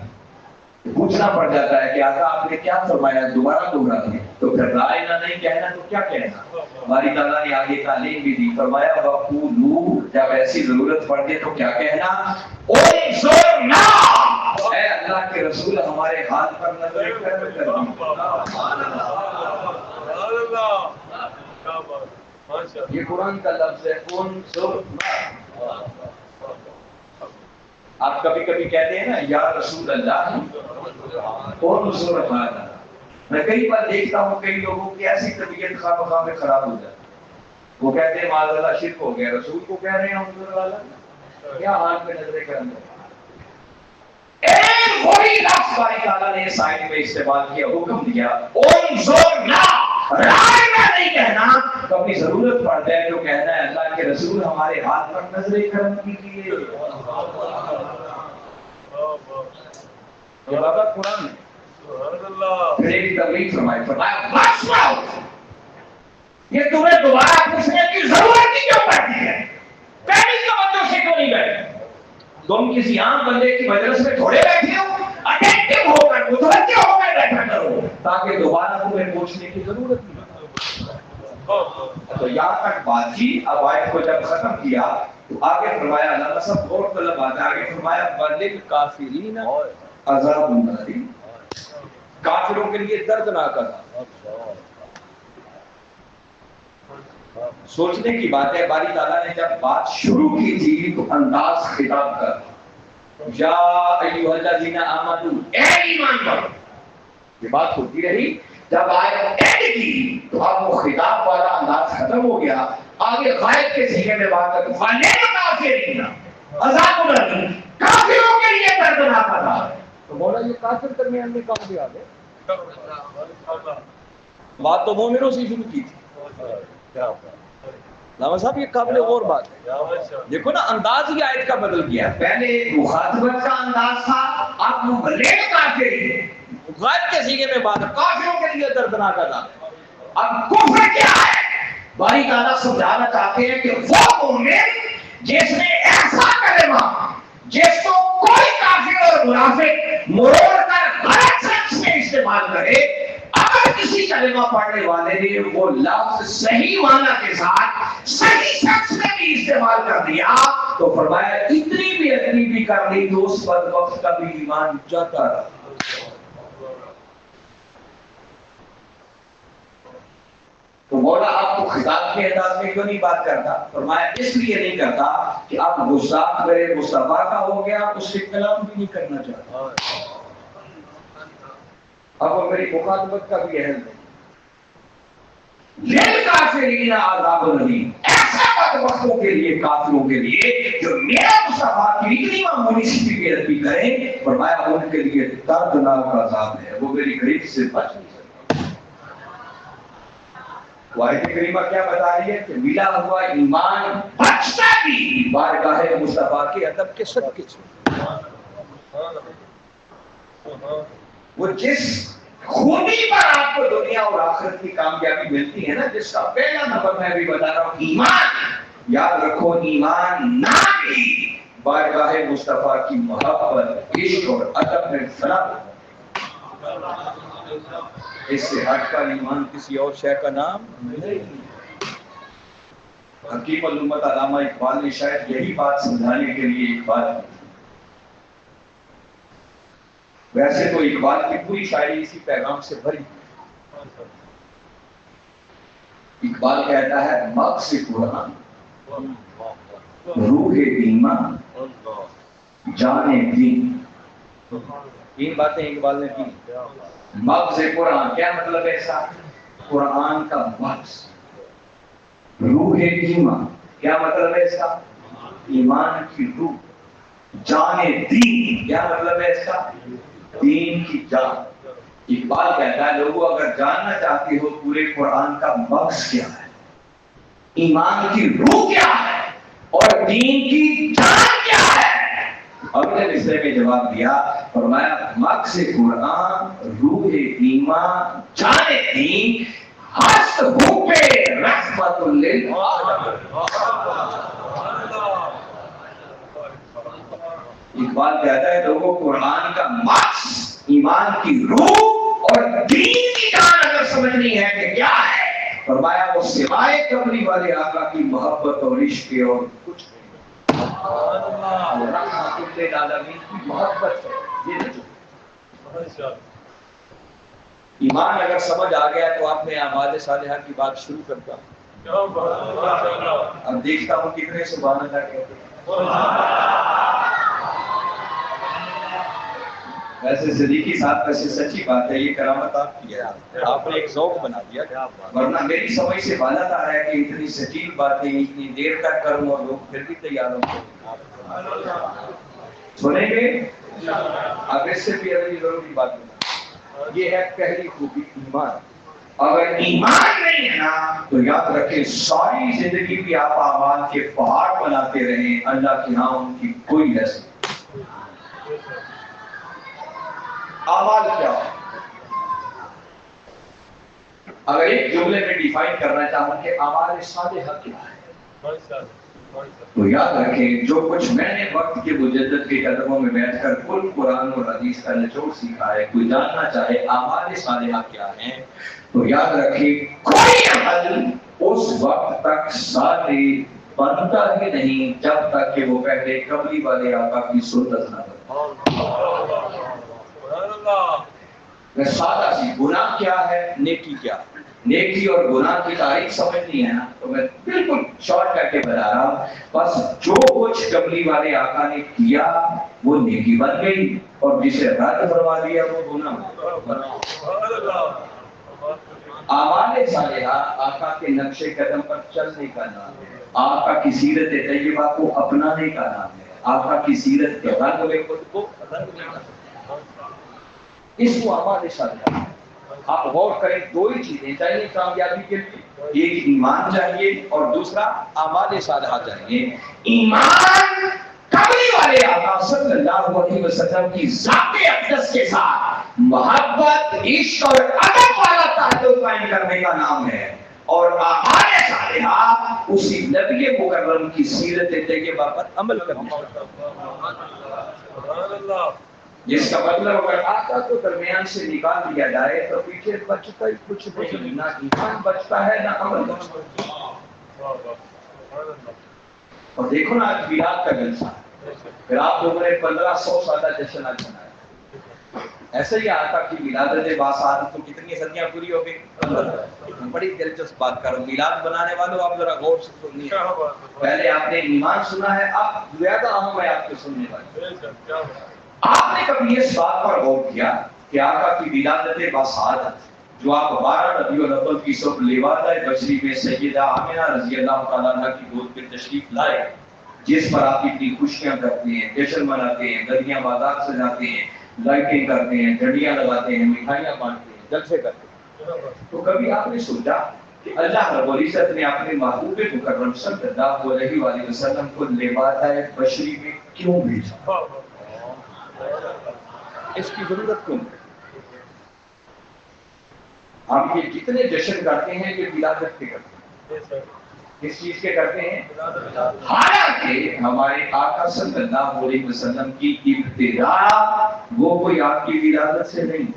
پوچھنا پڑ جاتا ہے کہ آقا آپ نے کیا فرمایا، دوبارہ دوہرا دیں، تو پھر رائے نہ نہیں کہنا تو کیا کہنا؟ ہماری تعالیٰ نے آگے تعلیم بھی دی، فرمایا وَقُولُوا، جب ایسی ضرورت پڑتی تو کیا کہنا؟ انظرنا، اے اللہ کے رسول ہمارے حال پر نظر کرم کر دی۔ یہ قرآن کا لفظ ہے انظرنا۔ آپ کبھی کبھی کہتے ہیں نا یا رسول اللہ انظرنا، میں کئی بار دیکھتا ہوں کئی لوگوں کی ایسی طبیعت خواہ بخواہ میں خراب ہو جاتی، وہ کہتے ہیں معاذ اللہ شرک ہو گیا، رسول کو کہہ رہے ہیں انظر والا، کیا حال پہ نظریں کرم کرنا۔ ایک وہی لفظ باری تعالیٰ نے اس آیت میں استعمال کیا، حکم دیا انظرنا، رائے نہ نہیں کہنا، کبھی ضرورت پڑ جائے تو کہنا ہے اللہ کے رسول ہمارے ہاتھ پر نظریں کرم کیجیے۔ یہ بابا قرآن ہے۔ پھر ایک تبلیغ فرمائی، فرمایا بس یہ تمہیں دوبارہ پوچھنے کی ضرورت ہی کیوں پڑتی ہے؟ پہلی توجہ سے کیوں نہیں بیٹھے؟ تم کسی عام بندے کی مجلس میں تھوڑے بیٹھے ہو، اٹینٹو ہو کر متوجہ ہو کر بیٹھا کرو تاکہ دوبارہ تمہیں پوچھنے کی ضرورت نہیں۔ تو یہاں تک بات تھی۔ اب آیت کو جب ختم کیا تو آگے فرمایا، اللہ سب غور طلب آتا، آگے فرمایا وَلِلْكَافِرِينَ عَذَابٌ أَلِيمٌ، کافروں کے لیے دردناک عذاب۔ سوچنے کی بات ہے، باری تعالیٰ نے جب بات شروع کی تھی تو انداز خطاب کر یا ایھا الذین آمنوا، اے ایمان والو، یہ بات ہوتی رہی۔ جب آیت اینڈ کی تو اب وہ خطاب والا انداز ختم ہو گیا، آگے غائب کے صیغے میں بات ہے وَلِلْكَافِرِينَ عَذَابٌ أَلِيمٌ، کافروں کے لیے دردناک عذاب۔ تو مولا یہ کافر درمیان میں کہاں بھی آ گئے؟ بات تو مومنوں سے شروع کی تھی۔ علامہ صاحب یہ قابل غور بات ہے، دیکھو نا انداز ہی آیت کا بدل گیا، پہلے مخاطبت کا انداز تھا، اب وَلِلْكَافِرِينَ غائب کے صیغے میں بات ہے، کافروں کے لیے دردناک عذاب۔ اب کفر کیا ہے؟ باری تعالیٰ سمجھانا چاہتے ہیں کہ وہ مومن جس نے ایسا کلمہ جس کو کوئی کافر اور منافق مروڑ کر غلط سینس میں استعمال کرے، اگر کسی کلمہ پڑھنے والے نے وہ لفظ صحیح معنی کے ساتھ صحیح سینس میں بھی استعمال کر دیا تو فرمایا اتنی بھی ادبی بھی کر لی تو اس بدبخت کا بھی ایمان جاتا رہا۔ تو مولا آپ کو خطاب کے انداز میں کیوں نہیں بات کرتا؟ فرمایا اس لیے نہیں کرتا کہ آپ گستاخ میرے مصطفیٰ کا ہو گیا، اس سے کلام بھی نہیں کرنا چاہتا، اب وہ میری مخاطبت کا بھی اہل نہیں۔ لِلْكَافِرِينَ عَذَابٌ أَلِيمٌ، ایسا بدبختوں کے لیے، کافروں کے لیے جو میرا مصطفیٰ کی اتنی معمولی سی بے ادبی کریں، فرمایا ان کے لیے دردناک عذاب ہے، وہ میری گریب سے بچ نہیں سکتے۔ آیت کریمہ کیا بتا رہی ہے کہ ملا ہوا ایمان بچتا بھی بارگاہ مصطفیٰ کے ادب کے صدقے سے۔ وہ جس خوبی پر آپ کو دنیا اور آخرت کی کامیابی ملتی ہے نا، جس کا پہلا نمبر میں بھی بتا رہا ہوں، ایمان۔ یاد رکھو ایمان نہ بھی بارگاہ مصطفیٰ کی محبت، عشق اور ادب میں فنا، اس سے ہٹ کر ایمان کسی اور شے کا نام نہیں۔ حکیم الامت علامہ اقبال نے شاید یہی بات سمجھانے کے لیے ایک بات کی۔ ویسے تو اقبال کی پوری شاعری اسی پیغام سے بھری۔ اقبال کہتا ہے مغز قرآن، روح ایمان، جان دین۔ تین باتیں اقبال نے کی۔ مغز قرآن کیا مطلب ہے؟ ایسا قرآن کا مغز۔ روح ایمان کیا مطلب ہے اس کا؟ ایمان کی روح۔ جان دین کیا مطلب ہے اس کا؟ دین کی جان۔ اقبال کہتا ہے لوگوں اگر جاننا چاہتے ہو پورے قرآن کا مغز کیا ہے، ایمان کی روح کیا ہے اور دین کی جان کیا ہے، اگلے مصرے میں جواب دیا، فرمایا مغز قرآن، روح ایمان، جان دین، ہست حب رحمت للعالمین۔ اقبال کہتا ہے لوگوں قرآن کا مغز، ایمان کی روح اور دین کی جان اگر سمجھنی ہے کہ کیا ہے، فرمایا وہ سوائے کملی والے آقا کی محبت اور عشق اور کچھ نہیں۔ رحمت للعالمین کی محبت ہے یہ۔ ایمان اگر سمجھ آ گیا تو آپ نے اعمال صالحہ کی بات شروع کرتا ہوں۔ اب دیکھتا ہوں کتنے سبحان اللہ کہتے ہیں۔ ویسے صدیقی صاحب ویسے سچی بات ہے، یہ کرامت آپ کی ہے، آپ نے ایک ذوق بنا دیا، ورنہ میری سمجھ سے بالا تھا ہے کہ اتنی سچی باتیں اتنی دیر تک کروں اور لوگ پھر بھی تیار ہوں۔ سنیں گے؟ اب اس سے بھی ابھی ضروری بات بتا، یہ ہے پہلی خوبی ایمان۔ اگر ایمان نہیں ہے نا تو یاد رکھیں ساری زندگی بھی آپ اعمال کے پہاڑ بناتے رہیں، اللہ کے ہاں ان کی کوئی حیثیت۔ اعمال کیا ہے؟ اگر ایک جملے میں ڈیفائن کرنا چاہوں کہ اعمال صالحہ کیا ہے تو یاد رکھیں جو کچھ میں نے وقت کے مجدد کے قدموں میں بیٹھ کر کل قرآن اور حدیث کا نچوڑ سیکھا ہے، کوئی جاننا چاہے اعمال صالحہ کیا ہیں تو یاد رکھیں کوئی عمل اس وقت تک صالح بنتا ہی نہیں جب تک کہ وہ پہلے قبلی والے آقا کی سنت نہ بنے۔ سادہ سی گناہ کیا ہے، نیکی کیا ہے، نیکی اور گناہ کی تاریخ سمجھنی ہے نا تو میں بالکل شارٹ کر کے بتا رہا ہوں، بس جو کچھ قبلی والے آقا نے کیا وہ نیکی بن گئی اور جسے رد فرما دیا وہ گناہ۔ اعمال صالحہ آقا کے نقش قدم پر چلنے کا نام ہے، آقا کی سیرت طیبہ کو اپنانے کا نام ہے، آقا کی سیرت کے رنگ میں خود کو رنگنے کا نام ہے۔ اس کو اعمال صالحہ۔ آپ غور کریں دو ہی چیزیں چاہیے کامیابی کے لیے، ایک ایمان چاہیے اور دوسرا اعمال صالحہ چاہیے۔ ایمان قبلی والے آقا صلی اللہ علیہ وسلم کی ذات اقدس کے ساتھ محبت، عشق اور ادب والا تعلق قائم کرنے کا نام ہے، اور اعمال صالحہ اسی نبی مکرم کی سیرت طیبہ پر عمل کرنا۔ سبحان اللہ۔ جس کا مطلب اگر آقا کو درمیان سے نکال دیا جائے تو پیچھے بچتا ہی کچھ نہیں، نہ ایمان بچتا ہے نہ عمل بچتا ہے۔ اور دیکھو نا آج میلاد کا جلسہ، پھر آپ لوگوں نے 1500 سالہ جشن آج منایا، ایسے ہی آقا کی ولادت باسعادت تو کتنی صدیاں پوری ہو گئی۔ بڑی دلچسپ بات کر رہا ہوں، میلاد بنانے والوں آپ ذرا غور سے سنیے، پہلے آپ نے ایمان سنا ہے، اب زیادہ اہم ہے آپ کے سننے والے۔ آپ نے کبھی اس بات پر غور کیا کہ آقا کی ولادت باسعادت جو آپ 12 ربیع الاول کی صبح لواطۂ بشری میں سیدہ آمنہ رضی اللہ تعالیٰ عنہ کی گود پہ تشریف لائے، جس پر آپ اتنی خوشیاں کرتے ہیں، جشن مناتے ہیں، گلیاں بازار سجاتے ہیں، لائٹیں کرتے ہیں، جھنڈیاں لگاتے ہیں، مٹھائیاں بانٹتے ہیں، جلسے کرتے ہیں، تو کبھی آپ نے سوچا کہ اللہ رب العزت نے اپنے محبوب مکرم صلی اللہ علیہ وآلہ وسلم کو لواطۂ بشری میں کیوں بھیجا؟ اس کی ضرورت کیوں؟ آپ یہ کتنے جشن کرتے ہیں کہ ولادت کے کرتے ہیں؟ کس چیز کے کرتے ہیں؟ حالانکہ ہمارے آقا صلی اللہ علیہ وسلم کی ابتدا وہ کوئی آپ کی ولادت سے نہیں،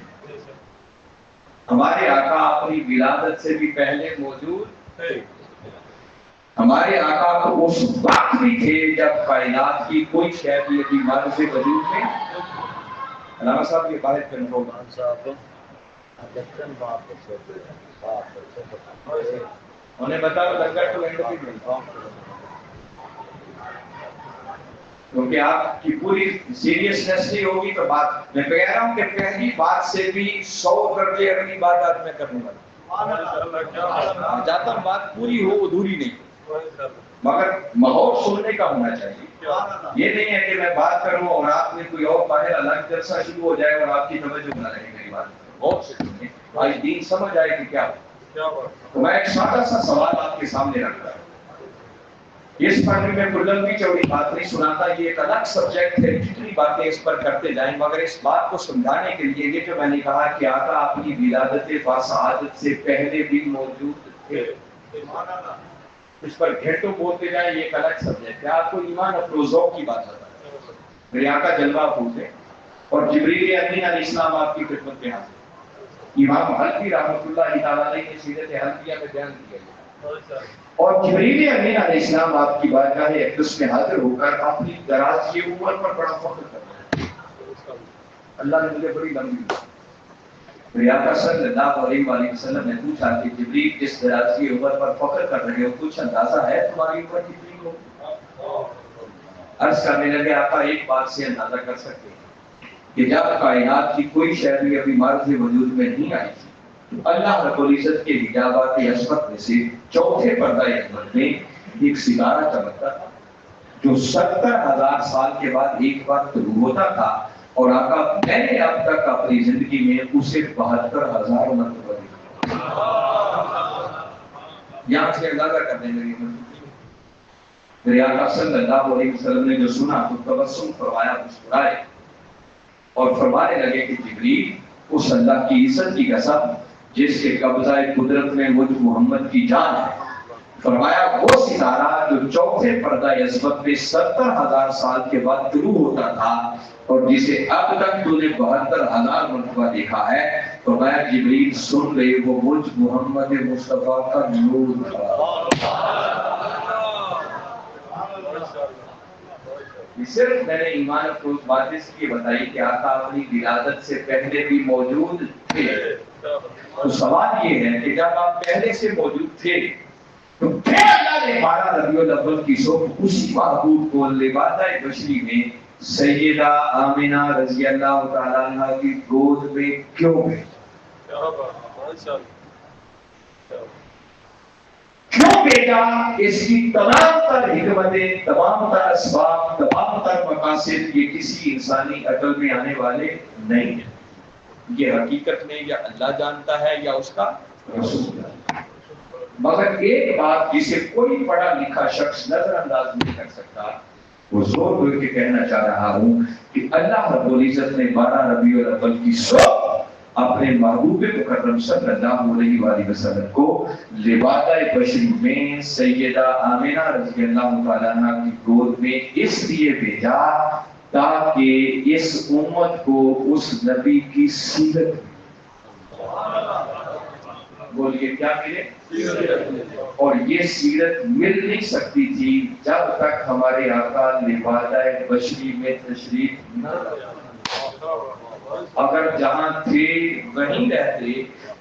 ہمارے آقا اپنی ولادت سے بھی پہلے موجود تھے، ہمارے آقا کو اس وقت بھی تھے جب کائنات کی کوئی شے بھی ابھی مرض سے وجود میں۔ علامہ صاحب یہ باہر کنٹرول انہیں بتاؤ لنگر تو اینڈ بھی ملتا، کیونکہ آپ کی پوری سیریسنس نہیں ہوگی تو بات میں کہہ رہا ہوں کہ پہلی بات سے بھی 100 درجے اگلی بات آج میں کروں گا، جاتا ہوں بات پوری ہو ادھوری نہیں، مگر ماحول سننے کا ہونا چاہیے۔ یہ نہیں ہے کہ میں بات کروں اور آپ میں کوئی اور باہر الگ جلسہ شروع ہو جائے اور آپ کی توجہ نہ رہے میری بات، غور سے سنیں، آج دین سمجھ آئے کہ کیا ہو۔ تو میں ایک چھوٹا سا سوال آپ کے سامنے رکھتا ہوں، اس پر بھی میں کوئی لمبی چوڑی بات نہیں سناتا، یہ ایک الگ سبجیکٹ ہے، جتنی باتیں اس پر کرتے جائیں، مگر اس بات کو سمجھانے کے لیے یہ جو میں نے کہا کہ آقا اپنی ولادت باسعادت سے پہلے بھی موجود تھے، اس پر گھنٹوں بولتے جائیں، یہ ایک الگ سبجیکٹ ہے۔ آپ کو ایمان افروزوں کی بات بتا رہا ہوں، میرے آقا جلوہ پھوٹے اور جبریل امین علیہ السلام آپ کی خدمت میں حاضر، امام حلقی رحمۃ اللہ تعالیٰ علیہ کی سیرت حلقیہ میں بیان کیا گیا، اور جبریل امین علیہ السلام آپ کی بارگاہ اقدس میں حاضر ہو کر اپنی دراز کی عمر پر بڑا فخر کرتے ہیں۔ اللہ نے مجھے بڑی لمبی میرے آقا صلی اللہ علیہ وآلہ وسلم نے پوچھا کہ جبریل اس دراز کی عمر پر فخر کر رہے ہو، کچھ اندازہ ہے تمہاری عمر کتنی ہو؟ عرض کرنے لگے آقا ایک بات سے اندازہ کر سکتے ہیں کہ جب کائنات کی کوئی شے بھی ابھی مرض وجود میں نہیں آئی تھی، اللہ رب العزت کے حجابات عصمت میں سے چوتھے پردہ عصمت میں ایک ستارہ چمکتا تھا جو 70,000 سال کے بعد ایک بار طلوع ہوتا تھا، اور آقا میں نے اب تک اپنی زندگی میں اسے 72,000 مرتبہ دیکھا۔ یہاں سے اندازہ کرنے لگے میرے آقا صلی اللہ علیہ وسلم نے جو سنا تو تبسم فرمایا، مسکرائے اور فرمانے لگے کہ جبریل اس اللہ کی عزت کی قسم جس کے قبضہ قدرت میں مجھ محمد کی جان ہے، فرمایا وہ ستارہ جو چوتھے پردہ عصمت میں 70,000 سال کے بعد طلوع ہوتا تھا اور جسے اب تک تو نے 72,000 مرتبہ دیکھا ہے، فرمایا جبریل سن لے وہ مجھ محمد مصطفیٰ کا نور تھا۔ صرف میں نے ایمان افروز بات اس لیے بتائی کہ آقا اپنی ولادت سے پہلے بھی موجود تھے، تو سوال یہ ہے کہ جب آپ پہلے سے موجود تھے تو پھر اللہ نے 12 ربیع الاول کی صبح اسی محبوب کو لواطۂ بشری میں سیدہ آمنہ رضی اللہ تعالیٰ عنہ کی گود میں کیوں بھیجا؟ کیوں بھیجا؟ اس کی تمام تر حکمتیں، تمام تر اسباب، تمام تر مقاصد یہ کسی انسانی عقل میں آنے والے نہیں ہیں، یہ حقیقت میں یا اللہ جانتا ہے یا اس کا رسول جانتا ہے۔ مگر ایک بات جسے کوئی پڑھا لکھا شخص نظر انداز نہیں کر سکتا، وہ زور دے کے کہنا چاہ رہا ہوں کہ اللہ رب العزت نے 12 ربیع الاول کی صبح اپنے محبوب مکرم صلی اللہ علیہ وآلہ وسلم کو لواطۂ بشری میں سیدہ آمنہ رضی اللہ تعالیٰ عنہ کی گود میں اس لیے بھیجا تاکہ اس امت کو اس نبی کی سیرت بولیے کیا ملے، اور یہ سیرت مل نہیں سکتی تھی جب تک ہمارے آقا لواطۂ بشری میں تشریف نہ لاتے۔ اگر جہاں تھے وہیں رہتے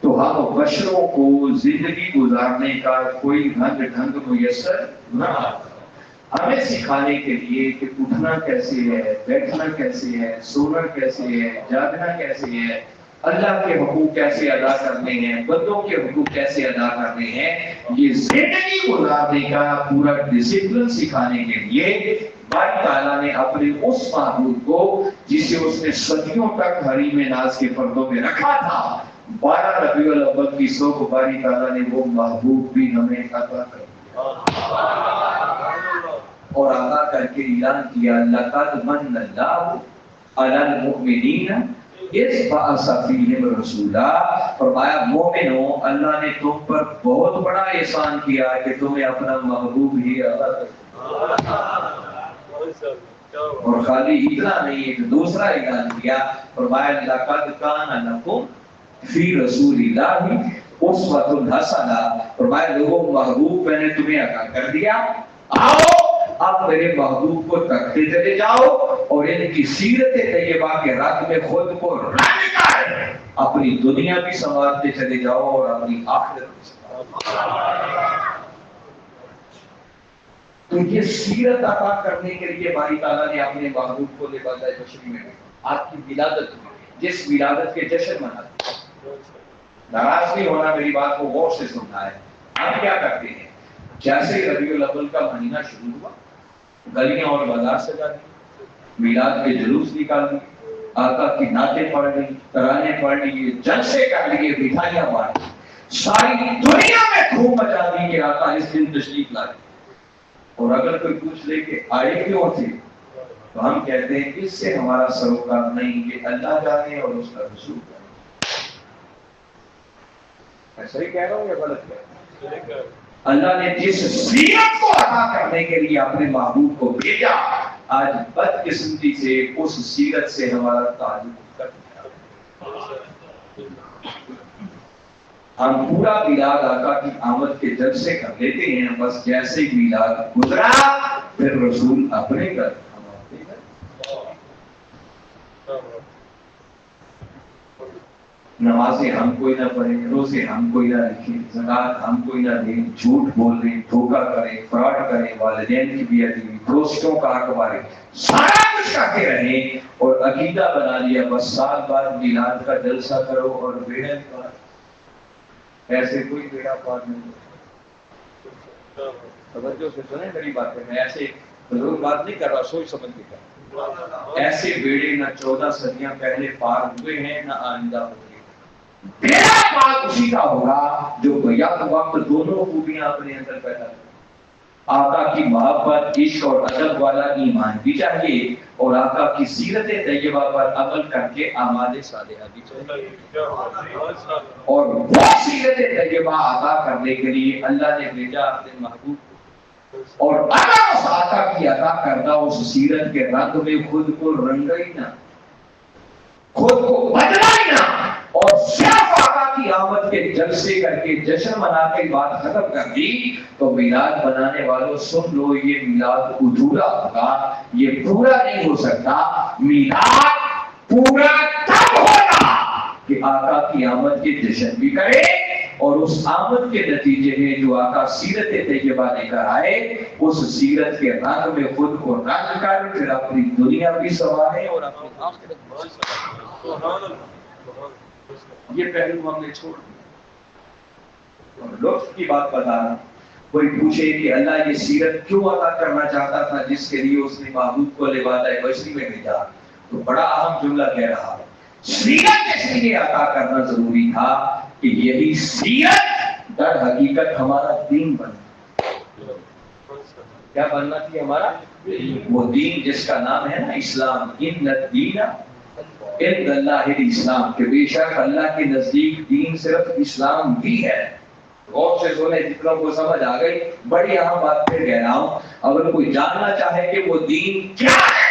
تو ہم بشروں کو زندگی گزارنے کا کوئی ڈھنگ میسر نہ آتا، ہمیں سکھانے کے لیے کہ اٹھنا کیسے ہے، بیٹھنا کیسے ہے، سونا کیسے ہے، جاگنا کیسے ہے، اللہ کے حقوق کیسے ادا کرنے ہیں، بندوں کے حقوق کیسے ادا کرنے ہیں، یہ زندگی گزارنے کا پورا ڈسپلن سکھانے کے لیے باری تعالیٰ نے اپنے اس محبوب کو جسے اس نے صدیوں تک حریم ناز کے پردوں میں رکھا تھا، 12 ربیع الاول کی صبح باری تعالیٰ نے وہ محبوب بھی ہمیں عطا کر اور عطا کر کے اعلان کیا لقد من اللہ علی المؤمنین اذ بعث فیہم رسولا، فرمایا مومنوں اللہ نے تم پر بہت بڑا احسان کیا کہ تمہیں اپنا محبوب ہی عطا کر، اور خالی اتنا نہیں ایک دوسرا اعلان کیا، فرمایا لقد کان لکم فی رسول اللہ اسوۃ حسنہ، فرمایا لوگوں محبوب میں نے تمہیں عطا کر دیا، آؤ اب میرے محبوب کو تکتے چلے جاؤ اور ان کی سیرت طیبہ کے رنگ میں خود کو رنگ کر اپنی دنیا بھی سنوارتے چلے جاؤ اور اپنی آخرت بھی سنوارتے۔ تو یہ سیرت عطا کرنے کے لیے باری تعالیٰ نے اپنے محبوب کو لباس بشری میں آپ کی ولادت میں جس ولادت کے جشن مناتے، ناراض نہیں ہونا، میری بات کو غور سے سننا ہے۔ ہم کیا کرتے ہیں، جیسے ربیع الاول کا مہینہ شروع ہوا گلیاں اور بازار سجا دی، میلاد کے جلوس نکال دیے، آقا کی نعتیں پڑھ لی، ترانے پڑھ لیے، جلسے کر لیے، مٹھائیاں بانٹی، ساری دنیا میں خوب مچا دی کہ آقا اس دن تشریف لائے۔ اور اگر کوئی پوچھ لے کہ آئے کیوں تھے تو ہم کہتے ہیں اس سے ہمارا سروکار نہیں کہ اللہ جانے اور اس کا رسول جانے۔ میں صحیح کہہ رہا ہوں یا غلط کہہ رہا ہوں؟ اللہ نے جس سیرت کو عطا کرنے کے لیے اپنے محبوب کو بھیجا، آج بدقسمتی سے اس سیرت سے ہمارا تعلق کٹ گیا۔ ہم پورا میلاد آقا کی آمد کے جلسے کر لیتے ہیں، بس جیسے میلاد گزرا پھر رسول اپنے گھر ہم اپنے گھر۔ نمازیں ہم کوئی نہ پڑھیں، روزے ہم کوئی نہ رکھیں، زکات ہم کوئی نہ دیں، جھوٹ بول رہے، دھوکہ کریں، فراڈ کریں، والدین کی بے ادبی، پڑوسیوں کا حق مارے، سارا کچھ کرتے رہیں اور عقیدہ بنا لیا بس سال بعد میلاد کا جلسہ کرو اور بیڑا پار۔ ایسے کوئی بیڑا پار نہیں۔ توجہ سے سنیں میری بات ہے، میں ایسے ضرور بات نہیں کر رہا، سوچ سمجھ کے کر رہا ہوں۔ ایسے بیڑے نہ 14 صدیاں پہلے پار ہوئے ہیں نہ آئندہ ہوں گے۔ بیڑا پار اسی کا ہوگا جو بیک وقت دونوں خوبیاں اپنے اندر پیدا کرے۔ آقا کی محبت، عشق اور ادب والا ایمان بھی چاہیے اور آقا کی سیرت طیبہ پر عمل کر کے اعمال صالحہ بھی چاہیے۔ اور وہ سیرت طیبہ عطا کرنے کے لیے اللہ نے بھیجا اپنے محبوب کو، اور اگر اس آقا کی عطا کردہ اس سیرت کے رنگ میں خود کو رنگا ہی نہ، خود کو بدلا ہی نہ، اور صرف آقا کی آمد کے جلسے کر کے جشن منا کے بات ختم کر دی، تو میلاد بنانے والوں سن لو، یہ میلاد ادھورا ہوگا، یہ پورا نہیں ہو سکتا۔ میلاد پورا تب ہوگا کہ آقا کی آمد کے جشن بھی کرے اور اس آمد کے نتیجے میں جو آقا سیرت طیبہ لے کر آئے اس سیرت کے رنگ میں خود کو رنگ کر پھر اپنی دنیا بھی سنوارے اور اپنی آخرت بھی سنوارے۔ یہ پہلو ہم نے چھوڑ دیا۔ اور لطف کی بات بتا رہا، کوئی پوچھے کہ اللہ یہ سیرت کیوں عطا کرنا چاہتا تھا جس کے لیے اس نے محبوب کو لباس بشری میں بھیجا، تو بڑا اہم جملہ کہہ رہا ہے، سیرت اس لیے عطا کرنا ضروری تھا کہ یہی سیرت در حقیقت ہمارا دین بننا۔ کیا بننا تھی ہمارا؟ وہ دین جس کا نام ہے نا اسلام۔ ان الدین عند اللہ الاسلام، کہ بے شک اللہ کے نزدیک دین صرف اسلام بھی ہے۔ غور سے سنیں، جتنا کو سمجھ آ گئی، بڑی اہم بات پھر کہہ رہا ہوں، اگر کوئی جاننا چاہے کہ وہ دین کیا ہے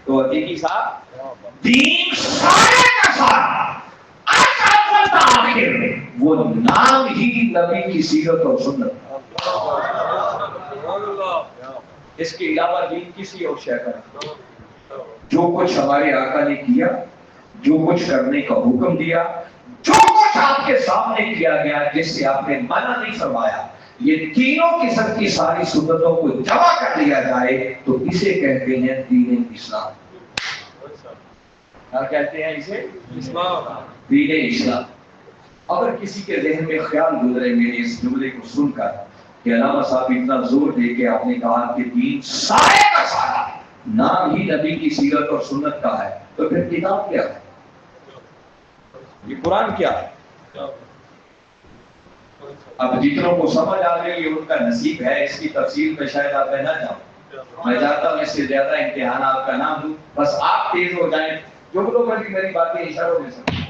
تو حقیقی صاحب دین سارے کا سارا آخر وہ نام ہی نبی کی سیرت اور سنت، اس کے علاوہ دین کسی اور شے کا نہیں۔ جو کچھ ہمارے آقا نے کیا، جو کچھ کرنے کا حکم دیا، جو کچھ آپ کے سامنے کیا گیا جس سے آپ نے منع نہیں فرمایا، یہ تینوں قسم کی ساری سنتوں کو جمع کر لیا جائے تو اسے کہتے ہیں دین اسلام۔ کیا کہتے ہیں اسے؟ اسلام. دین اسلام. اگر کسی کے ذہن میں خیال گزرے میرے اس جملے کو سن کر کہ علامہ صاحب اتنا زور دے کے آپ نے کہا کہ دین سارے کا سارا نام ہی نبی کی سیرت اور سنت کا ہے، تو پھر کتاب کیا ہے؟ یہ قرآن کیا ہے؟ اب جتنوں کو سمجھ آ گئی یہ ان کا نصیب ہے، اس کی تفصیل میں شاید آپ نہ جاؤں. میں چاہتا ہوں اس سے زیادہ امتحان آپ کا نام دوں، بس آپ تیز ہو جائیں. جو لوگ میری باتیں اشاروں میں سمجھیں.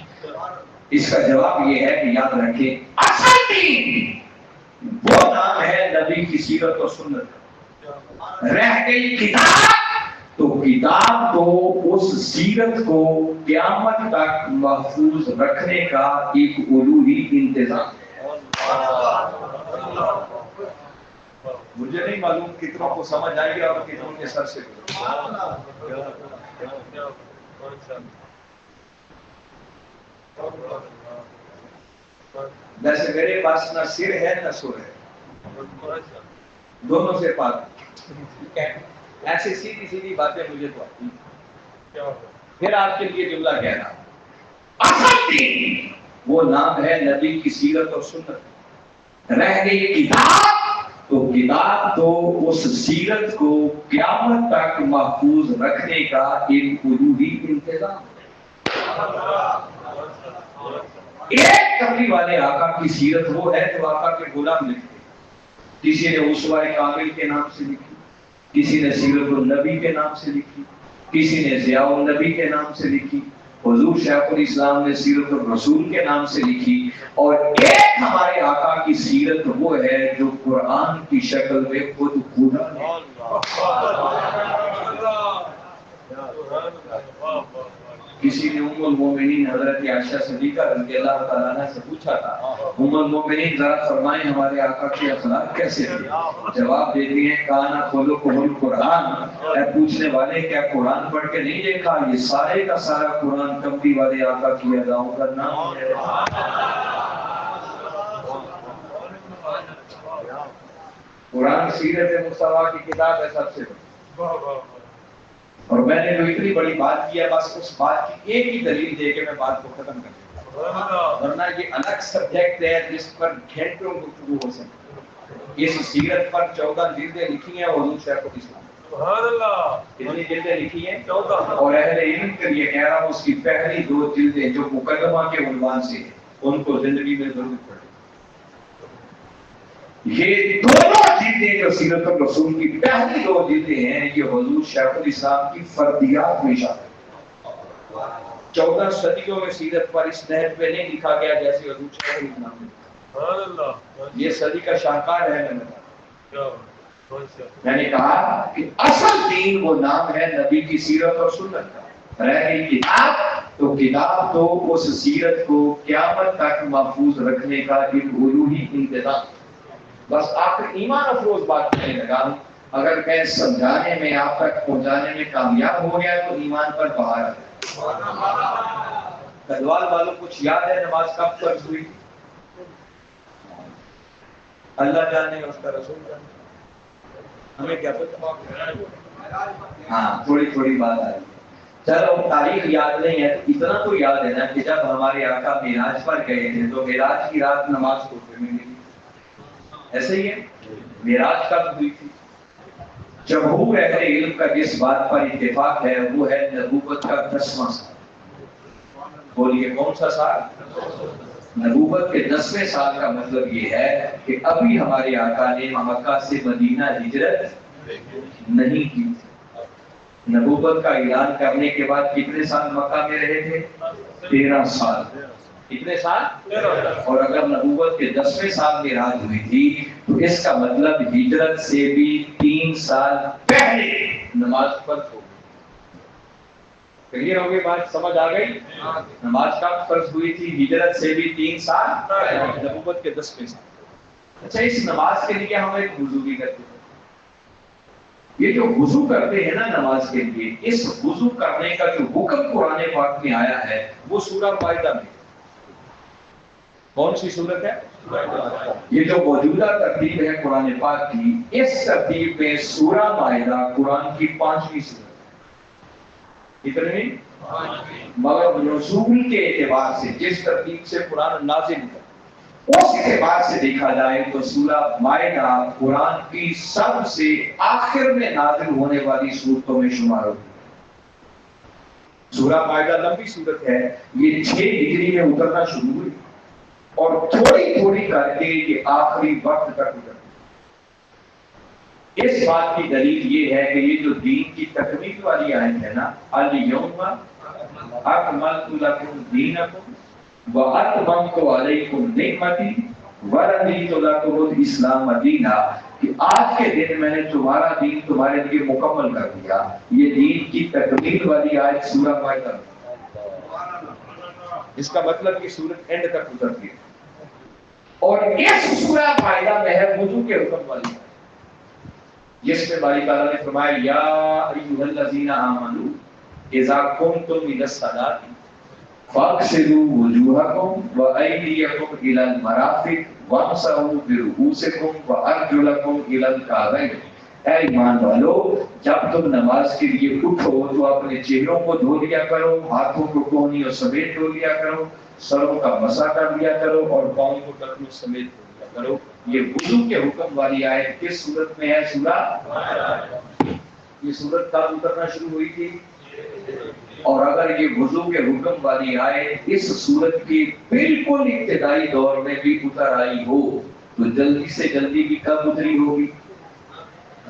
اس کا جواب یہ ہے کہ یاد رکھیں اصل دین وہ نام ہے نبی کی سیرت اور سنت کا. رہ گئی کتاب تو کتاب تو اس سیرت کو قیامت تک محفوظ رکھنے کا ایک الوہی انتظام ہے. مجھے نہیں معلوم کتنوں کو سمجھ آئے گا اور کتنوں کے سر سے. ویسے میرے پاس نہ سر ہے نہ سر ہے، دونوں سے پاک. ایسی سیدھی سیدھی باتیں مجھے تو آتی. پھر آپ کے لیے جملہ کہہ رہا ہوں اصل دین وہ نام ہے نبی کی سیرت اور سنت. رہ گئی کتاب تو کتاب تو اس سیرت کو قیامت تک محفوظ رکھنے کا ایک الوہی انتظام ہے. ایک کملی والے آقا کی سیرت وہ ہے جو آقا کے غلام لکھتے. کسی نے اسوہ کامل کے نام سے لکھی، کسی نے سیرت النبی کے نام سے لکھی، کسی نے ضیاء النبی کے نام سے لکھی، حضور شیخ الاسلام نے سیرت الرسول کے نام سے لکھی. اور ایک ہمارے آقا کی سیرت وہ ہے جو قرآن کی شکل میں خود خدا نے. کسی نے ام المومنین حضرت عائشہ صدیقہ رضی اللہ تعالیٰ عنہ سے پوچھا تھا ام المومنین ذرا فرمائیں ہمارے آقا کے اخلاق کیسے تھے؟ جواب دیتی ہیں کانا خلقہ القرآن. اے پوچھنے والے کیا قرآن پڑھ کے نہیں دیکھا؟ یہ سارے کا سارا قرآن کملی والے آقا کی اداؤں کا نام ہے. قرآن سیرت مصطفیٰ کی کتاب ہے سب سے بڑی. اور میں نے جو اتنی بڑی بات کی ہے بس اس بات کی ایک ہی دلیل دے کے میں بات کو ختم کر دوں، ورنہ یہ الگ سبجیکٹ ہے جس پر گھنٹوں گفتگو ہو سکتی. اس سیرت پر 14 جلدیں لکھی ہیں حضور شیخ الاسلام. کتنی جلدیں لکھی ہیں؟ 14. اور اہل علم کے لیے کہہ رہا ہوں اس کی پہلی 2 جلدیں جو مقدمہ کے عنوان سے ہیں ان کو زندگی میں ضرور پڑھیں. یہ دونوں جلدیں جو سیرت الرسول کی پہلی 2 جلدیں ہیں یہ حضور شیخ الاسلام کی فردیات میں شامل ہیں. 14 صدیوں میں سیرت پر اس نحو پہ نہیں لکھا گیا جیسے حضور شیخ الاسلام نے. یہ صدی کا شاہکار ہے. میں نے کہا کہ اصل دین وہ نام ہے نبی کی سیرت اور سنت کا. رہ گئی کتاب تو کتاب تو اس سیرت کو قیامت تک محفوظ رکھنے کا ایک الوہی انتظام. بس آپ ایمان افروز بات کرنے لگا ہوں. اگر میں سمجھانے میں آپ تک پہنچانے میں کامیاب ہو گیا تو ایمان پر بہار آ جائے. گدوال والوں کچھ یاد ہے نماز کب فرض ہوئی؟ اللہ جانے اس کا رسول جانے، ہمیں کیا پتا. ہاں تھوڑی تھوڑی بات آئی. چلو تاریخ یاد نہیں ہے تو اتنا تو یاد ہے نا کہ جب ہمارے آقا معراج پر گئے تھے تو معراج کی رات نماز کوفے میں ملی. ایسے ہی ہے. معراج کب ہوئی تھی؟ جمہور اہل علم کا جس بات پر اتفاق ہے وہ ہے نبوت کا 10واں سال. بولیے کون سا سال؟ نبوت کے 10ویں سال کا مطلب یہ ہے کہ ابھی ہمارے آقا نے مکہ سے مدینہ ہجرت نہیں کی. نبوت کا اعلان کرنے کے بعد کتنے سال مکہ میں رہے تھے؟ 13 سال. کتنے سال؟ اور اگر نبوت کے 10ویں سال میں معراج ہوئی تھی تو اس کا مطلب ہجرت سے بھی 3 سال پہلے نماز فرض ہو گئی. کلیئر ہو گئی بات؟ سمجھ آ گئی؟ نماز کب فرض ہوئی تھی؟ ہجرت سے بھی 3 سال پہلے، نبوت کے 10ویں سال. اچھا اس نماز کے لیے ہم ایک وضو بھی کرتے ہیں. یہ جو وضو کرتے ہیں نا نماز کے لیے، اس وضو کرنے کا جو حکم قرآن پاک میں آیا ہے وہ سورہ مائدہ میں. کون سی صورت ہے؟ یہ جو موجودہ ترتیب ہے قرآن پاک کی، اس ترتیب میں سورہ مائدہ قرآن کی 5ویں صورت. کتنی؟ مگر نزول کے اعتبار سے جس ترتیب سے قرآن نازل ہوا اس اعتبار سے دیکھا جائے تو سورہ مائدہ قرآن کی سب سے آخر میں نازل ہونے والی سورتوں میں شمار ہوتی ہے۔ سورہ مائدہ لمبی سورت ہے، یہ 6 ہجری میں اترنا شروع ہوئی اور تھوڑی تھوڑی کر کے یہ آخری وقت تک اترتی۔ اس بات کی دلیل یہ ہے کہ یہ جو دین کی تکمیل والی آیت ہے نا، الیوم اکملت لکم دینکم وَأَتْمَمْتُ عَلَيْكُمْ نِعْمَتِي وَرَضِيتُ لَكُمُ الْإِسْلَامَ دِینًا، کہ آج کے دن میں نے تمہارا دین تمہارے لیے مکمل کر دیا۔ یہ دین کی تکمیل والی آیت سورہ مائدہ، اس کا مطلب کہ سورت اینڈ تک اترتی ہے۔ اور اس سورہ مائدہ میں ہے وضو کے حکم والی آیت، جس میں باری تعالیٰ نے فرمایا یا ایھا الذین آمنوا اذا قمتم الی الصلاۃ فاغسلوا وجوہکم وایدیکم الی المرافق وامسحوا برؤوسکم وارجلکم الی الکعبین۔ اے ایمان والو، جب تم نماز کے لیے اٹھو تو اپنے چہروں کو دھو لیا کرو، ہاتھوں کو کوہنیوں سمیت دھو لیا کرو، سروں کا مسح کر لیا کرو اور پاؤں کو ٹخنوں سمیت دھو لیا کرو۔ یہ وضو کے حکم والی آیت کس صورت میں ہے؟ سورہ، یہ صورت کب اترنا شروع ہوئی تھی؟ اور اگر یہ وضو کے حکم والی آیت اس صورت کی بالکل ابتدائی دور میں بھی اتر آئی ہو تو جلدی سے جلدی بھی کب اتری ہوگی؟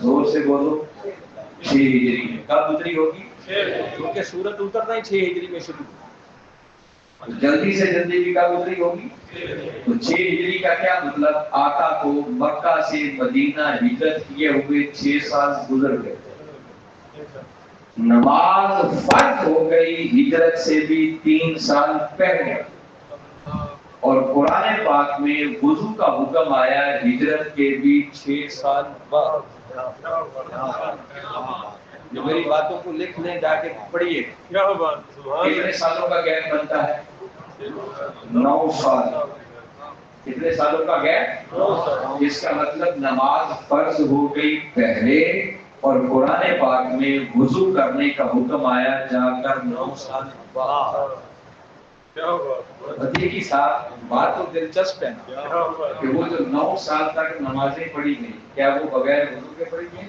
زور سے بولو، 6 ہجری میں۔ کب اتری ہوگی؟ کیونکہ صورت اترنا ہی 6 ہجری میں شروع ہوئی، جلدی سے جلدی بھی کب اتری ہوگی؟ تو 6 ہجری کا کیا مطلب؟ آقا کو مکہ سے مدینہ ہجرت کیے ہوئے 6 سال گزر گئے، نماز فرض ہو گئی ہجرت سے بھی 3 سال پہلے، اور قرآن پاک میں وضو کا حکم آیا ہجرت کے بھی 6 سال بعد۔ جو میری باتوں کو لکھ لیں، جا کے پڑھیے، کتنے سالوں کا گیپ بنتا ہے؟ 9 سال۔ کتنے سالوں کا گیپ؟ جس کا مطلب نماز فرض ہو گئی پہلے اور قرآن پاک میں وضو کرنے کا حکم آیا جا کر 9 سال بعد۔ دیکھیے صاحب، بات تو دلچسپ ہے نا کہ وہ جو 9 سال تک نمازیں پڑھی گئی، کیا وہ بغیر وضو کے پڑھی گئی؟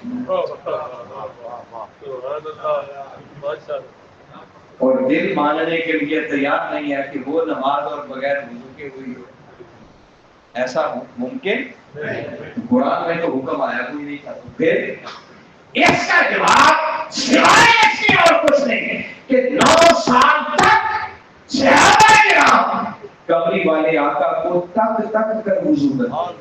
اور دل ماننے کے لیے تیار نہیں ہے کہ وہ نماز اور بغیر وضو کے ہوئی ہو، ایسا ممکن؟ قرآن میں تو حکم آیا کوئی نہیں تھا۔ پھر اس کا جواب سوائے اس کے اور کچھ نہیں ہے کہ 9 سال تک صحابہ کرام کمری والے آقا کو تک تک کر وضو کرتے،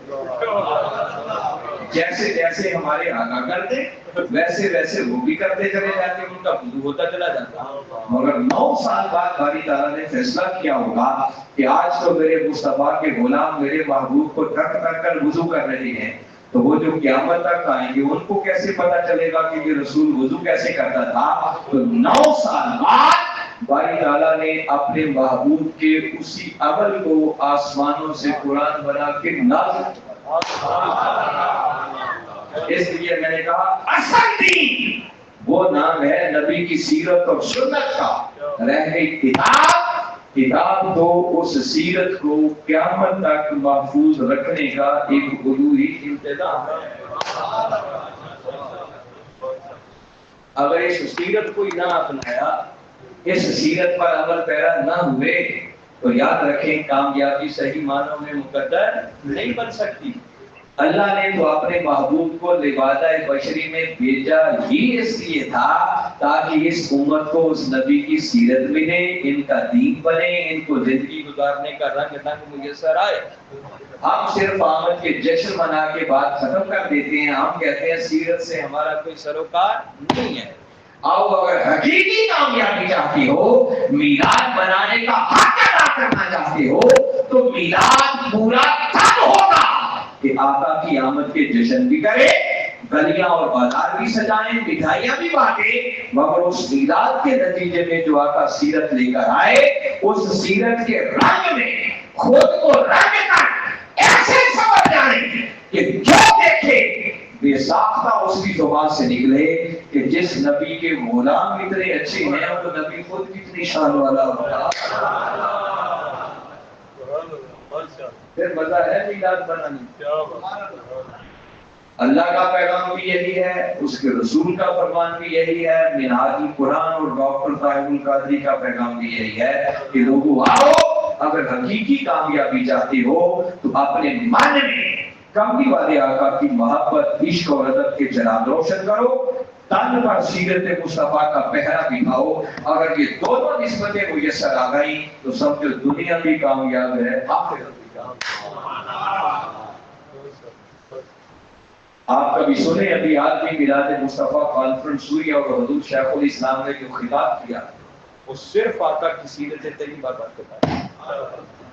جیسے جیسے ہمارے آقا کرتے ویسے ویسے وہ بھی کرتے چلے جاتے، ان کا وضو ہوتا چلا جاتا۔ مگر 9 سال بعد باری تعالیٰ نے فیصلہ کیا ہوگا کہ آج تو میرے مصطفیٰ کے غلام میرے محبوب کو تک تک کر وضو کر رہے ہیں، تو وہ جو قیامت تک آئیں گے ان کو کیسے پتا چلے گا کہ یہ رسول وضو کیسے کرتا تھا؟ تو 9 سال بعد باری تعالیٰ نے اپنے محبوب کے اسی عمل کو آسمانوں سے قرآن بنا کے نازل کیا۔ اس لیے میں نے کہا اصل دین وہ نام ہے نبی کی سیرت اور سنت کا، رہ گئی کتاب تو اس سیرت کو قیامت تک محفوظ رکھنے کا ایک الوہی انتظام ہے۔ اگر اس سیرت کو نہ اپنایا، اس سیرت پر عمل پیرا نہ ہوئے تو یاد رکھیں کامیابی صحیح معنوں میں مقدر نہیں بن سکتی۔ اللہ نے تو اپنے محبوب کو لبادہ بشری میں بھیجا ہی اس لیے تھا تاکہ اس امت کو اس نبی کی سیرت ملے، ان کا دین بنے، ان کو زندگی گزارنے کا رنگ میسر آئے۔ ہم صرف آمد کے جشن منا کے بات ختم کر دیتے ہیں، ہم کہتے ہیں سیرت سے ہمارا کوئی سروکار نہیں ہے۔ آؤ اگر حقیقی کامیابی چاہتے ہو، میلاد منانے کا حق ادا کرنا چاہتے ہو تو میلاد پورا تب ہوگا کہ آقا کی آمد کے جشن بھی کرے، گلیاں اور بازار بھی سجائیں، مٹھائیاں بھی بانٹے، مگر اس میلاد کے نتیجے میں جو آقا سیرت لے کر آئے، اس سیرت کے رنگ میں خود کو رنگ کر ایسے سمجھ جائیں کہ جو دیکھے بے ساختہ اس کی زبان سے نکلے کہ جس نبی کے غلام اتنے اچھے ہیں وہ نبی خود کتنی شان والا ہوتا. پھر مزہ ہے میلاد بنانے. اللہ کا پیغام بھی یہی ہے, اس کے رسول کا فرمان بھی یہی ہے, منہاج القرآن اور ڈاکٹر طاہر القادری کا پیغام بھی یہی ہے کہ لوگوں آؤ, اگر حقیقی کامیابی چاہتے ہو تو اپنے من میں کملی والے آقا کی محبت, عشق اور ادب کے چراغ روشن کرو, تن پر سیرت مصطفیٰ کا پہرا بٹھاؤ. اگر یہ دونوں نسبتیں میسر آ گئی تو سمجھو دنیا بھی کامیاب ہے, آخرت بھی کامیاب. آپ کبھی سنیں ابھی عالمی میلاد مصطفیٰ کانفرنس ہوئی اور حضور شیخ الاسلام نے جو خطاب کیا وہ صرف آقا کی سیرت طیبہ پر بتایا.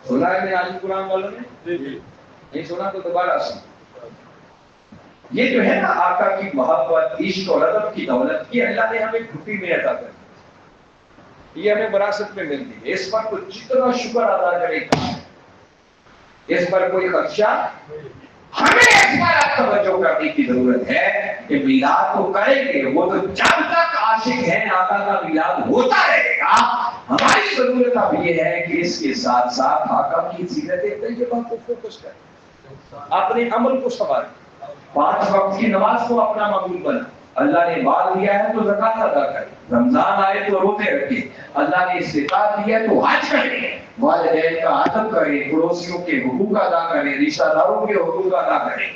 سنا ہے نے عالم قرآن والوں نے؟ نہیں سنا تو دوبارہ سن. یہ جو ہے نا آقا کی محبت, عشق اور ادب کی دولت کی اللہ نے ہمیں گھٹی میں عطا کر دی, یہ ہمیں وراثت میں ملتی ہے. اس پر تو جتنا شکر ادا کرے گا, اس پر کوئی خدشہ. ہمیں اس پر اب توجہ کرنے کی ضرورت ہے کہ میلاد کو کریں گے, وہ تو جب تک عاشق ہیں آقا کا میلاد ہوتا رہے گا. ہماری ضرورت اب یہ ہے کہ اس کے ساتھ ساتھ آقا کی سیرت طیبہ کو فوکس کریں, اپنے عمل کو سنواریں, 5 وقت کی نماز کو اپنا مقبول بنا. اللہ نے مال دیا ہے تو زکات ادا کریں, رمضان آئے تو روزے رکھیں, اللہ نے استطاعت دیا ہے تو حج کریں, والدین کا ادب کریں, پڑوسیوں کے حقوق ادا کریں, رشتہ داروں کے حقوق ادا کریں,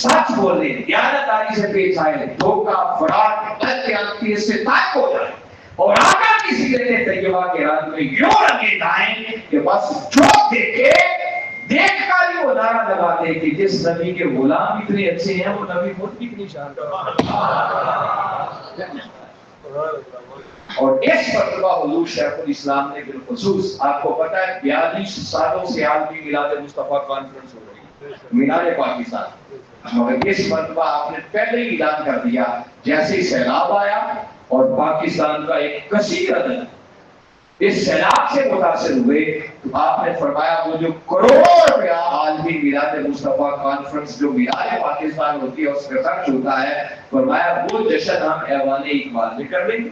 سچ بولیں, دیانتداری سے پیش آئیں, دھوکہ, فراڈ, بدقیادتی سے پاک ہو جائیں اور آقا کی سیرت طیبہ کے رنگ میں یوں رنگے جائیں کہ بس جو دیکھے دیکھ کر ہی وہ نعرہ لگا دے کہ جس نبی کے غلام اتنے اچھے ہیں وہ نبی خود کتنی شاندار. اور اس مرتبہ حضور شیخ الاسلام نے بالخصوص, آپ کو پتا ہے 42 سالوں سے عالمی میلاد مصطفیٰ کانفرنس ہو رہی ہے مینار پاکستان, مگر اس مرتبہ آپ نے پہلے ہی اعلان کر دیا جیسے ہی سیلاب آیا اور پاکستان کا ایک کثیر عدد اس سیلاب سے متاثر ہوئے تو آپ نے فرمایا وہ جو کروڑوں روپیہ عالمی میلاد مصطفیٰ کانفرنس جو میلاد پاکستان ہوتی ہے اس پہ خرچ ہوتا ہے, فرمایا وہ جشن ہم ایوان اقبال میں کر لیں گے.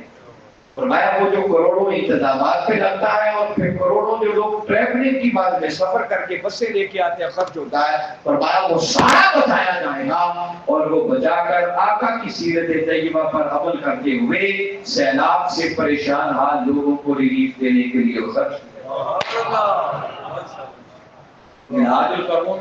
فرمایا وہ جو کروڑوں انتظامات پہ لگتا ہے اور پھر کروڑوں جو لوگ ٹریولنگ کی بات میں سفر کر کے بسیں لے کے آتے ہیں خرچ ہوتا ہے, فرمایا وہ سارا بچایا جائے گا اور وہ بچا کر آقا کی سیرت طیبہ پر عمل کرتے ہوئے سیلاب سے پریشان حال لوگوں کو ریلیف دینے کے لیے خرچ. منہاج القرآن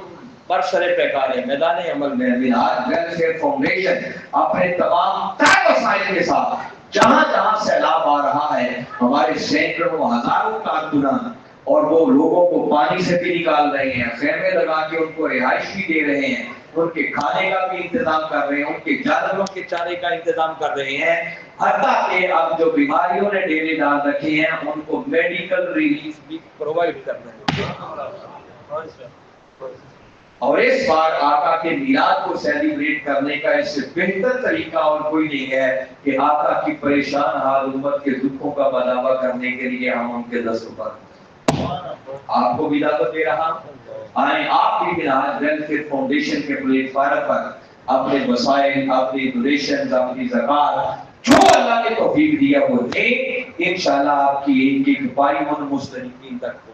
پر سر پیکار ہے میدان عمل میں منہاج ویلفیئر فاؤنڈیشن اپنے تمام تر وسائل کے ساتھ جہاں جہاں سیلاب آ رہا ہے ہمارے سینکڑوں ہزاروں کارکنان اور وہ لوگوں کو پانی سے بھی نکال رہے ہیں, خیمے لگا کے ان کو رہائش بھی دے رہے ہیں, ان کے کھانے کا بھی انتظام کر رہے ہیں, ان کے جانوروں کے چارے کا انتظام کر رہے ہیں, حتیٰ کہ اب جو بیماریوں نے ڈیرے ڈال رکھے ہیں ان کو میڈیکل ریلیف بھی پرووائڈ کر رہے ہیں. اور اس بار آقا کے میلاد کو سیلیبریٹ کرنے کا اس سے بہتر طریقہ اور کوئی نہیں ہے کہ آقا کی پریشان حال امت کے دکھوں کا بداوا کرنے کے لیے ہم ان کے دستوں پر آپ کو بھی دعوت دے رہا ہوں, آئیں آپ بھی منہاج ویلفیئر فاؤنڈیشن کے پلیٹ فارم پر اپنے وسائل, اپنی ڈونیشنز, اپنی زکات جو اللہ نے توفیق دیا وہ دیں, انشاءاللہ آپ کی ایک پائی من مستحقین تک.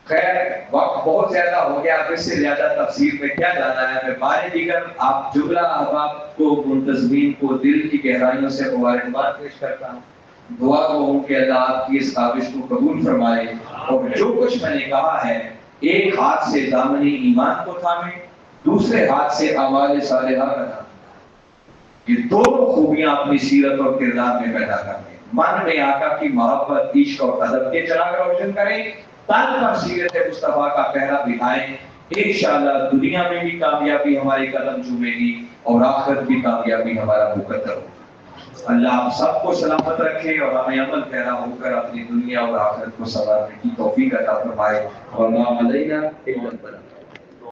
خیر وقت بہت زیادہ ہو گیا, اب اس سے زیادہ تفصیل میں کیا جانا ہے. میں بارے دیگر آپ جملہ احباب کو, منتظمین کو دل کی گہرائیوں سے مبارکباد پیش کرتا ہوں. دعا ہوں کہ اللہ آپ کی اس کاوش کو قبول فرمائے اور جو کچھ میں نے کہا ہے ایک ہاتھ سے دامن ایمان کو تھامے, دوسرے ہاتھ سے اعمال صالحہ کا تھامے. یہ دونوں خوبیاں اپنی سیرت اور کردار میں پیدا کریں, من میں آقا کی محبت, عشق اور ادب کے چراغ روشن کریں, تن پر سیرت مصطفیٰ کا پہرا بٹھائیں. انشاءاللہ دنیا میں بھی کامیابی ہماری قدم چومے گی اور آخرت بھی کامیابی ہمارا مقدر ہوگا. اللہ آپ سب کو سلامت رکھے اور ہمیں عمل پیرا ہو کر اپنی دنیا اور آخرت کو سنوارنے کی توفیق عطا فرمائے. اور ما علینا الا البلاغ.